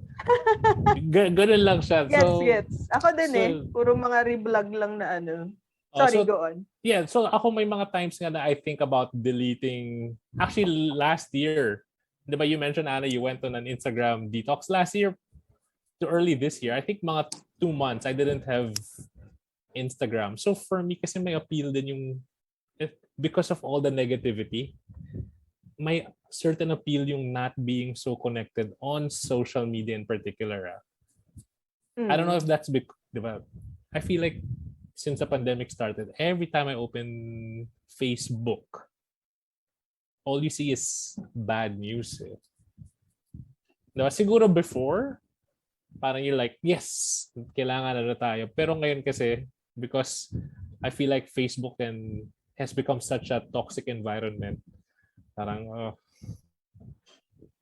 ganun lang siya. Gets. Ako din puro mga reblog lang na ano. Sorry, go on. Yeah, so ako may mga times nga na I think about deleting. Actually, last year, di ba you mentioned, Ana, you went on an Instagram detox last year to early this year. I think mga 2 months, I didn't have Instagram. So for me, kasi may appeal din yung, because of all the negativity, may certain appeal yung not being so connected on social media in particular. I don't know if that's because, diba? I feel like since the pandemic started, every time I open Facebook, all you see is bad news. Eh. Diba? Siguro before, parang you're like, yes, kailangan na tayo. Pero ngayon kasi, because I feel like Facebook has become such a toxic environment, parang,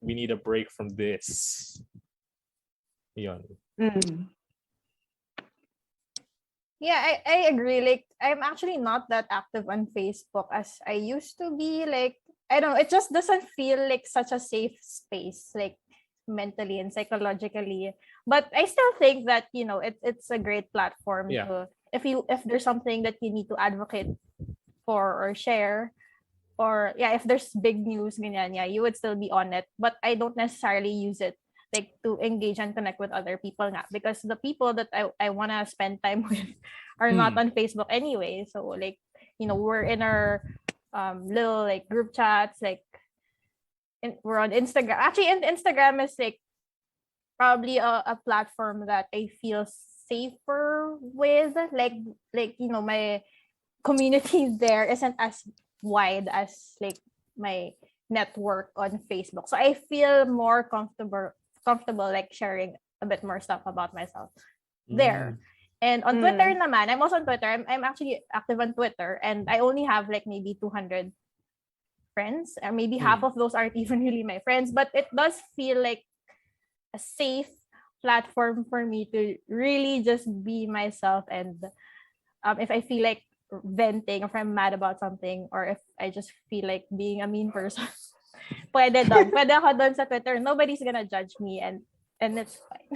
we need a break from this. Yun. Yeah, I agree. Like, I'm actually not that active on Facebook as I used to be. Like, I don't know, it just doesn't feel like such a safe space, like mentally and psychologically. But I still think that, you know, it's a great platform to, if there's something that you need to advocate for or share, or if there's big news, ganyan, you would still be on it. But I don't necessarily use it like to engage and connect with other people nga, because the people that I want to spend time with are not on Facebook anyway. So like, you know, we're in our little like group chats, like we're on Instagram. Actually, Instagram is like probably a platform that I feel safer with. Like you know, my community there isn't as wide as like my network on Facebook. So I feel more comfortable like sharing a bit more stuff about myself there. And on Twitter naman, I'm also on Twitter. I'm actually active on Twitter, and I only have like maybe 200 friends, or maybe half of those aren't even really my friends, but it does feel like a safe platform for me to really just be myself. And if I feel like venting, or if I'm mad about something, or if I just feel like being a mean person, pwede ako doon sa Twitter. Nobody's gonna judge me, and it's fine.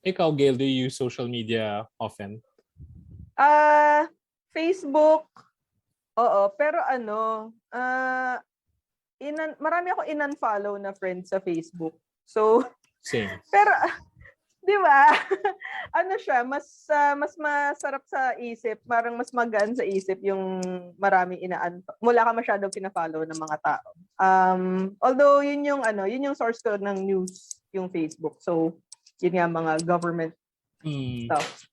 Ikaw, Gail, do you use social media often? Facebook, oo. Pero marami ako in-unfollow na friends sa Facebook. So, same. Pero, di ba? Ano siya, mas masarap sa isip, parang mas magaan sa isip yung maraming wala ka masyadong pina-follow ng mga tao. Although yun yung source ko ng news, yung Facebook. So, yun nga mga government stuff.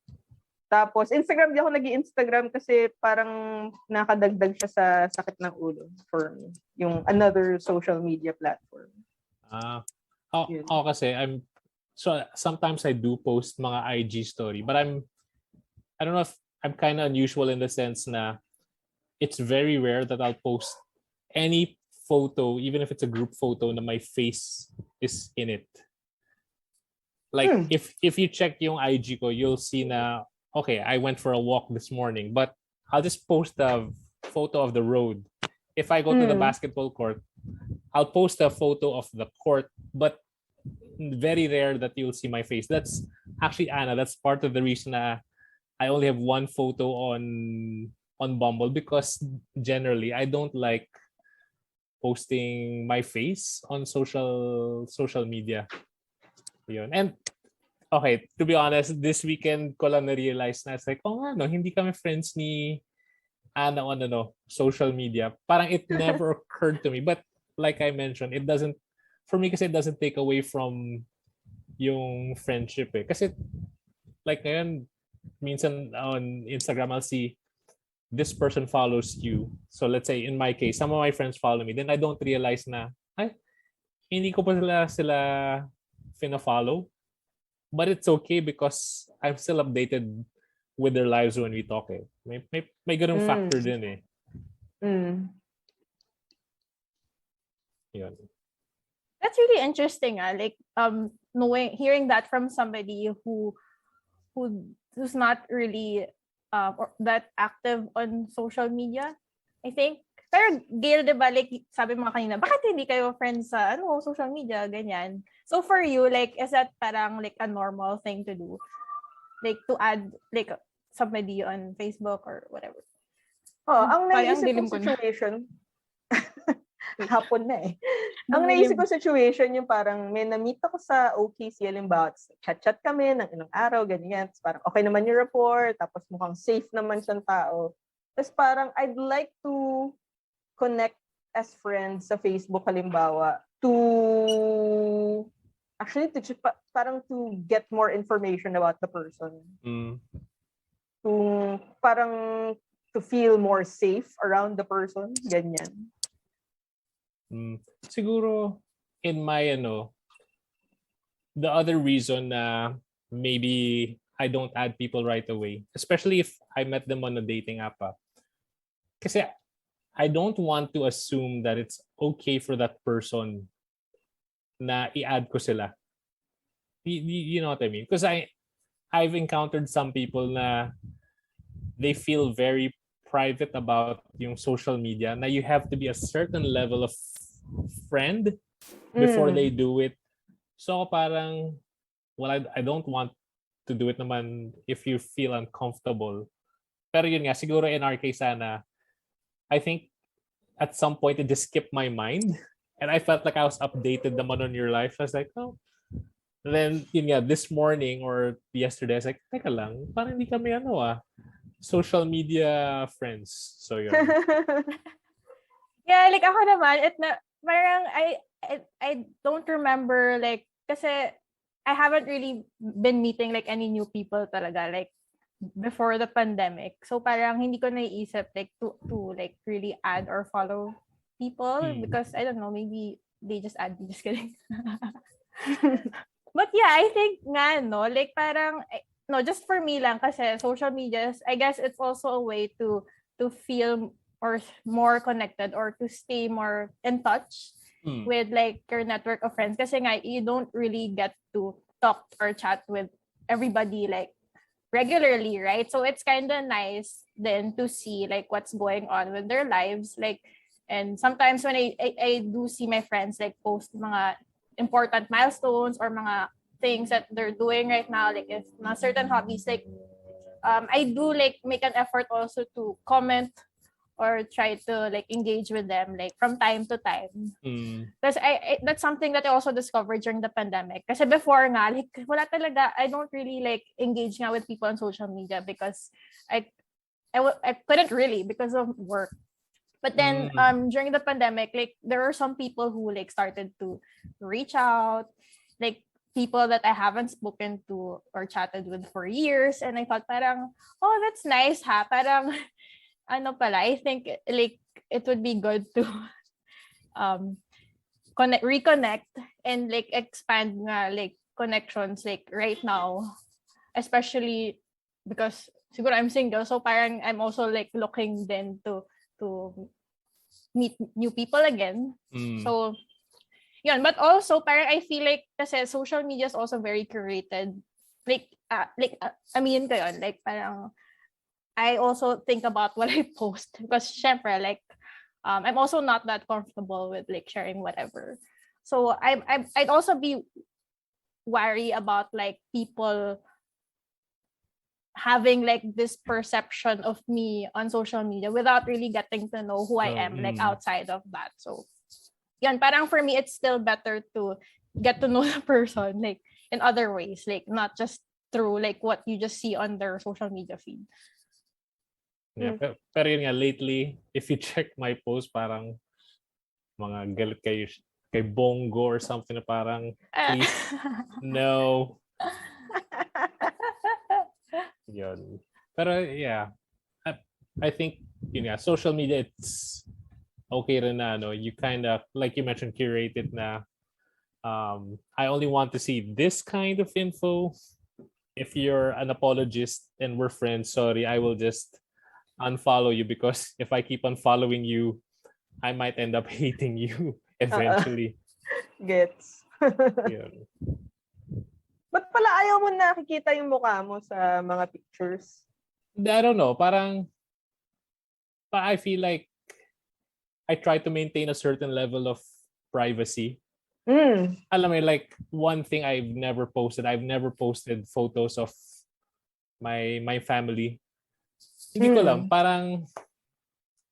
Tapos, Instagram, di ako nag-i-Instagram kasi parang nakadagdag siya sa sakit ng ulo for me. Yung another social media platform. Ako kasi, so sometimes I do post mga IG story, but I don't know if I'm kind of unusual in the sense na it's very rare that I'll post any photo, even if it's a group photo, na my face is in it. Like, if you check yung IG ko, you'll see na, okay, I went for a walk this morning, but I'll just post a photo of the road. If I go to the basketball court, I'll post a photo of the court, but very rare that you'll see my face. That's actually, Ana, that's part of the reason I only have one photo on Bumble, because generally I don't like posting my face on social media. Yun. And okay, to be honest, this weekend ko lang na-realize na it's like, oh nga, no, hindi kami friends ni Ana on social media. Parang it never occurred to me. But like I mentioned, it doesn't, for me kasi it doesn't take away from yung friendship eh. Kasi like ngayon, minsan on Instagram I'll see this person follows you. So let's say in my case, some of my friends follow me. Then I don't realize na, ay, hindi ko pa sila fina-follow. But it's okay because I'm still updated with their lives when we talk eh. May ganung factor din eh. Yun. That's really interesting. Like hearing that from somebody who's not really that active on social media. I think. Pero Gail, diba, like sabi mo kanina, bakit hindi kayo friends sa social media, ganyan? So for you, like, is that parang like a normal thing to do? Like to add like somebody on Facebook or whatever? Ang Sorry, naisip dilim kong ko na. situation, hapon na eh. Ang naisip ko situation yung parang may na-meet ako sa OKC, halimbawa, chat-chat kami ng ilang araw, ganyan. Tapos parang okay naman yung report, tapos mukhang safe naman siyang tao. Tapos parang I'd like to connect as friends sa Facebook, halimbawa, actually parang to get more information about the person. To parang to feel more safe around the person, ganyan. Siguro in my the other reason na maybe I don't add people right away, especially if I met them on a dating app. Kasi I don't want to assume that it's okay for that person na i-add ko sila. You know what I mean? Because I've encountered some people na they feel very private about yung social media na you have to be a certain level of friend before they do it. So parang, well, I don't want to do it naman if you feel uncomfortable. Pero yun nga, siguro in our case, Ana, I think at some point it just skipped my mind and I felt like I was updated naman on your life. I was like, oh. And then, yun nga, this morning or yesterday, I was like, teka lang, parang hindi kami social media friends. So yun. Yeah, like ako naman, parang I don't remember like kasi I haven't really been meeting like any new people talaga like before the pandemic. So parang hindi ko naiisip like to like really add or follow people because I don't know, maybe they just add me. Just kidding. But yeah, I think nga like parang just for me lang kasi social media, I guess it's also a way to feel or more connected or to stay more in touch with like your network of friends kasi nga you don't really get to talk or chat with everybody like regularly, right? So it's kind of nice then to see like what's going on with their lives like, and sometimes when I do see my friends like post mga important milestones or mga things that they're doing right now, like if na certain hobbies, like I do like make an effort also to comment or try to like engage with them like from time to time. Because that's something that I also discovered during the pandemic. Kasi before nga, like wala talaga, I don't really like engage nga with people on social media because I couldn't really because of work. But then during the pandemic, like there are some people who like started to reach out, like people that I haven't spoken to or chatted with for years, and I thought parang, oh, that's nice ha, parang I think like it would be good to reconnect and like expand nga like connections like right now, especially because siguro I'm single, so parang I'm also like looking then to meet new people again. So yun, but also parang I feel like kasi social media is also very curated, like I mean ko yun, like parang I also think about what I post because syempre like I'm also not that comfortable with like sharing whatever. So I'd also be worried about like people having like this perception of me on social media without really getting to know who I am like outside of that. So yun, parang for me it's still better to get to know the person like in other ways, like not just through like what you just see on their social media feed. Yeah, pero yun nga, lately, if you check my post, parang mga galit kayo kay Bongo or something na parang, please, no. Yun. Pero yeah, I think, yun nga, social media, it's okay rin na, you kind of, like you mentioned, curate it na, I only want to see this kind of info. If you're an apologist and we're friends, sorry, I will just unfollow you, because if I keep on following you, I might end up hating you eventually. Gets. Yun. Ba't pala ayaw mo nakikita yung mukha mo sa mga pictures? I don't know, parang I feel like I try to maintain a certain level of privacy. Alam mo, like, one thing I've never posted photos of my family. Hindi ko alam, parang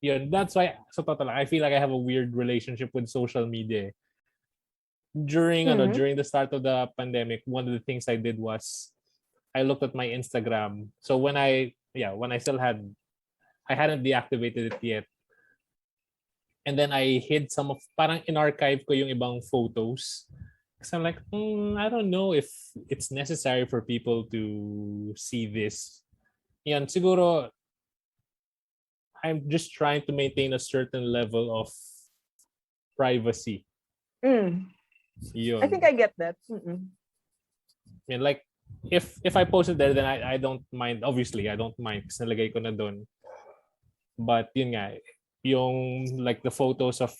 yun, that's why sa totoo lang, I feel like I have a weird relationship with social media. During the start of the pandemic, one of the things I did was I looked at my Instagram. So when I hadn't deactivated it yet. And then I hid some of, parang in-archive ko yung ibang photos. Because I'm like, I don't know if it's necessary for people to see this. Yan, siguro, I'm just trying to maintain a certain level of privacy. Yun. I think I get that. I mean, like, if I post it there, then I don't mind. Obviously, I don't mind kasi nalagay ko na doon. But yun nga, yung like the photos of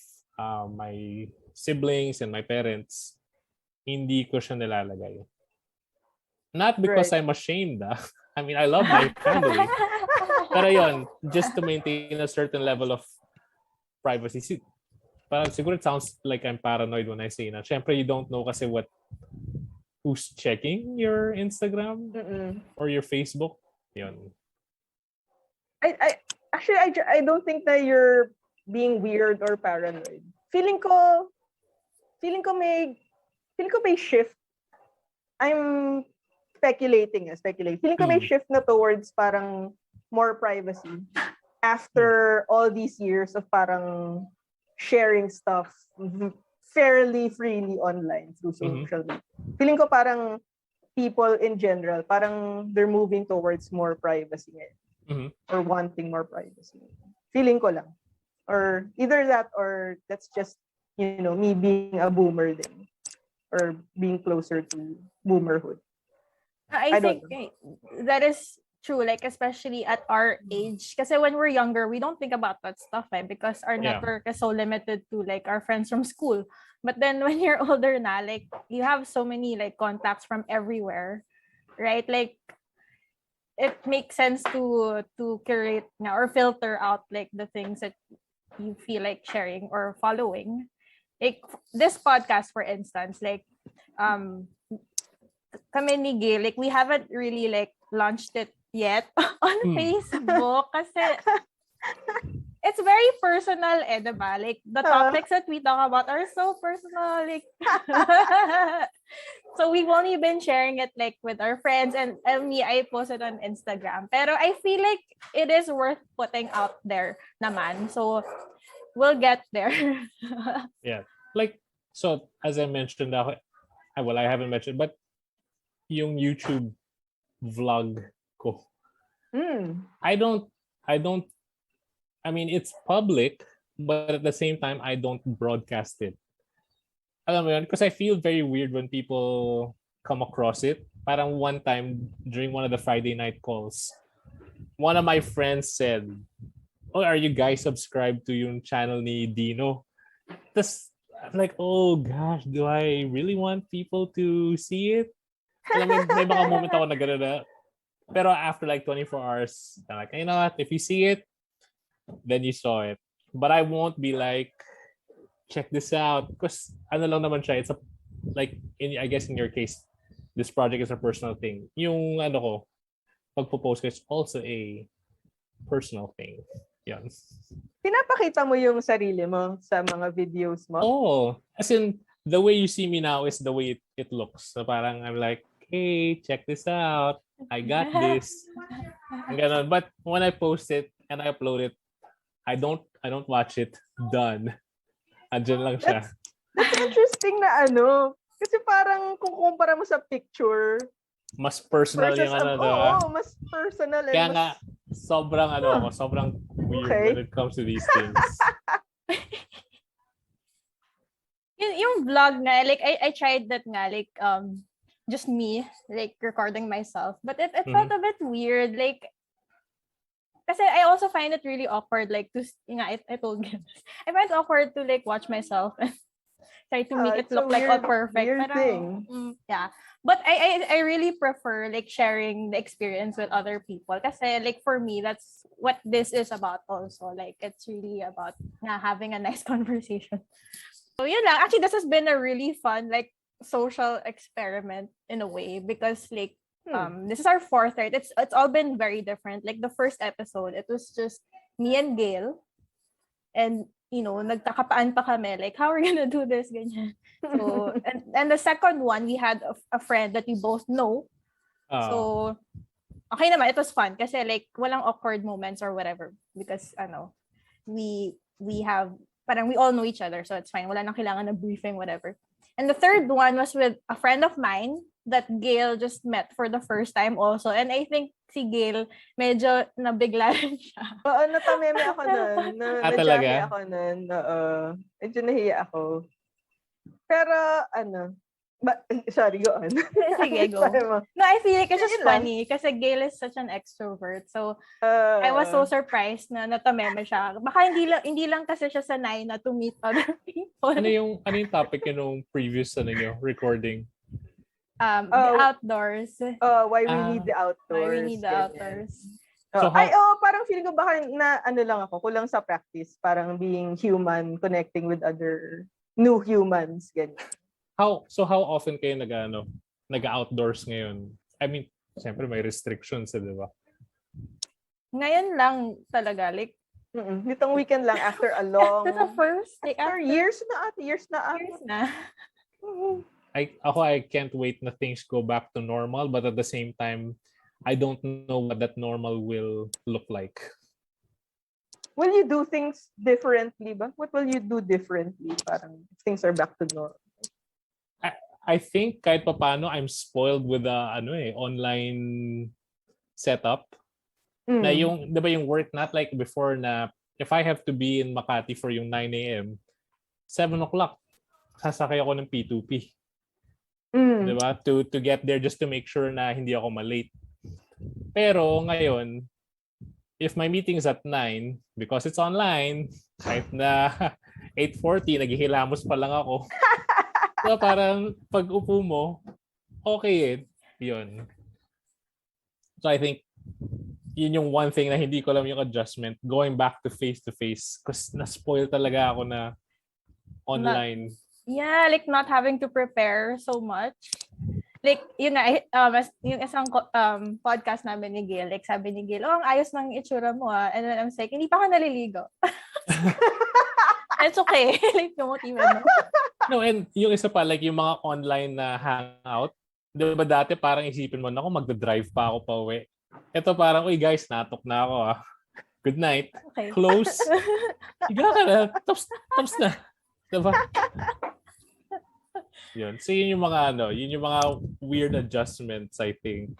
my siblings and my parents, hindi ko siya nilalagay. Not because I'm ashamed. I mean, I love my family. Pero yun, just to maintain a certain level of privacy. Parang siguro it sounds like I'm paranoid when I say na. Siyempre, you don't know kasi who's checking your Instagram or your Facebook. Yun. I don't think that you're being weird or paranoid. Feeling ko may shift. I'm speculating. Feeling ko may shift na towards parang more privacy after all these years of parang sharing stuff fairly freely online through social media. Feeling ko parang people in general, parang they're moving towards more privacy ngayon. Or wanting more privacy. Feeling ko lang. Or either that or that's just, me being a boomer din. Or being closer to boomerhood. I think that is true, like especially at our age. Kasi when we're younger, we don't think about that stuff because our network is so limited to like our friends from school. But then when you're older na, like you have so many like contacts from everywhere, right? Like it makes sense to curate or filter out like the things that you feel like sharing or following. Like this podcast, for instance, like kami ni Gay, like we haven't really like launched it yet on Facebook kasi it's very personal, diba? Like the topics that we talk about are so personal, like so we've only been sharing it like with our friends and me, I post it on Instagram. Pero I feel like it is worth putting out there naman. So we'll get there. Yeah. Like, so as I mentioned, I haven't mentioned, but yung YouTube vlog ko. I mean, it's public, but at the same time, I don't broadcast it. Alam mo yun? Because I feel very weird when people come across it. Parang one time, during one of the Friday night calls, one of my friends said, "Oh, are you guys subscribed to yung channel ni Dino?" Tapos, I'm like, oh gosh, do I really want people to see it? Alam mo, may mga moment ako na gano'n na. Pero after like 24 hours, I'm like, you know what? If you see it, then you saw it. But I won't be like, check this out. Because ano lang naman siya, it's a, like, I guess in your case, this project is a personal thing. Yung ano ko, pagpo-post ko is also a personal thing. Yan. Pinapakita mo yung sarili mo sa mga videos mo? Oh, as in, the way you see me now is the way it looks. So parang I'm like, hey, check this out. I got this. Ganon. But when I post it, and I upload it. I don't watch it. Done. Andyan lang siya. That's interesting na ano. Kasi parang kung kumpara mo sa picture, Mas personal versus, yung ano, diba? mas personal. And Kaya mas, nga, sobrang weird Okay. when it comes to these things. Yung vlog nga, like, I tried that nga, like, just me, like, recording myself. But it felt a bit weird, like, kasi I also find it really awkward, like, I told you, I find it awkward to, like, watch myself and try to make it it's a look like all weird- perfect. weird Parang, thing. yeah. But I really prefer, like, sharing the experience with other people. Kasi, like, for me, that's what this is about also. Like, it's really about having a nice conversation. So, yun lang. Actually, this has been a really fun, like, social experiment in a way because, like, this is our fourth, right? It's all been very different. Like, the first episode, it was just me and Gail. And, nagtakapaan pa kami. Like, how are we gonna do this? Ganyan. So, and the second one, we had a friend that we both know. So, okay naman. It was fun kasi, like, walang awkward moments or whatever. Because, we have parang we all know each other, so it's fine. Wala nang kailangan na briefing, whatever. And the third one was with a friend of mine that Gail just met for the first time also. And I think si Gail, medyo nabigla rin siya. Oo, natameme ako nun. Talaga? Nadyahe ako nun. Oo. Medyo nahiya ako. Pero, sorry, go on. Sige, go. Sorry mo. No, I feel like it's just Yun lang. funny kasi Gail is such an extrovert. So, I was so surprised na natameme siya. Baka hindi lang kasi siya sanay na to meet other people. Ano yung topic nung previous recording? The outdoors. Why we need the outdoors. Why we need the ganyan. outdoors. So Parang feeling ko baka na ano lang ako, kulang sa practice, parang being human, connecting with other new humans, ganyan. How often kayo nag-outdoors ngayon? I mean, siyempre may restrictions, di ba? Ngayon lang talaga, like, Nitong weekend lang after a long... that's the first, like, after years na. years na. I can't wait na things go back to normal, but at the same time, I don't know what that normal will look like. Will you do things differently ba? What will you do differently? Parang things are back to normal. I think kahit papaano I'm spoiled with the online setup. Na yung 'di ba yung work not like before na if I have to be in Makati for yung 9 a.m. 7 o'clock sasakay ako ng P2P. 'Di ba? To get there just to make sure na hindi ako malate. Pero ngayon if my meeting is at 9 because it's online kahit na 8:40 naghihilamos pa lang ako. So parang pag upo mo, okay yun. So I think yun yung one thing na hindi ko alam yung adjustment, going back to face-to-face. Kasi na-spoil talaga ako na online. Like not having to prepare so much. Like, yun na, yung isang podcast namin ni Gail, like sabi ni Gail, ang ayos ng itsura mo ah. And then I'm like, hindi pa ka naliligo. It's okay. Like, yung No, and yung isa pa, like yung mga online na hangout, di ba dati parang isipin mo, naku, magdadrive pa ako pa uwi. Ito parang, uy guys, natok na ako ah. Good night. Okay. Close. Higa ka na. Tapos na. Diba? Yun. So yun yung mga weird adjustments, I think.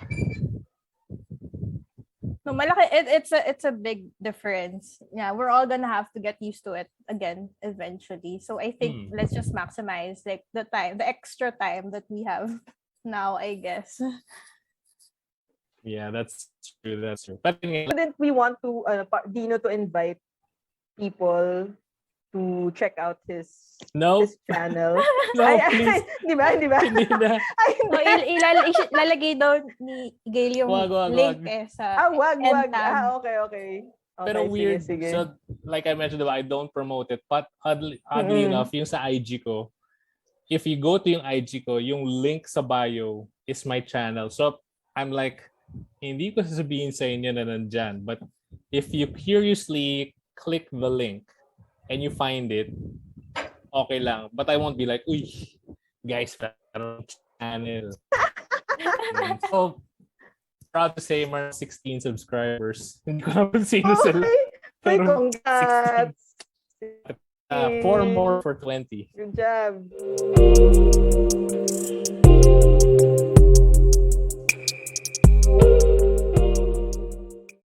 No, malaki. It's a big difference. Yeah, we're all gonna have to get used to it again eventually. So I think let's just maximize like the extra time that we have now, I guess. Yeah, that's true. But Wouldn't we want to Dino to invite people to check out his channel? No, please. Di ba? Hindi na. Ay, No, ilalagay daw ni Gail yung Wag. link sa wag. end tab. Okay. Pero weird. Sige. So, like I mentioned, diba, I don't promote it. But oddly enough, yung sa IG ko, if you go to yung IG ko, yung link sa bio is my channel. So, I'm like, hindi ko sasabihin sa inyo na nandyan. But if you curiously click the link and you find it, okay lang. But I won't be like, uy, guys, meron channel. So, proud to say, mga 16 subscribers. Hindi ko naman sino sila. Okay. Uy, Turn 16. congrats! 4 more for 20. Good job.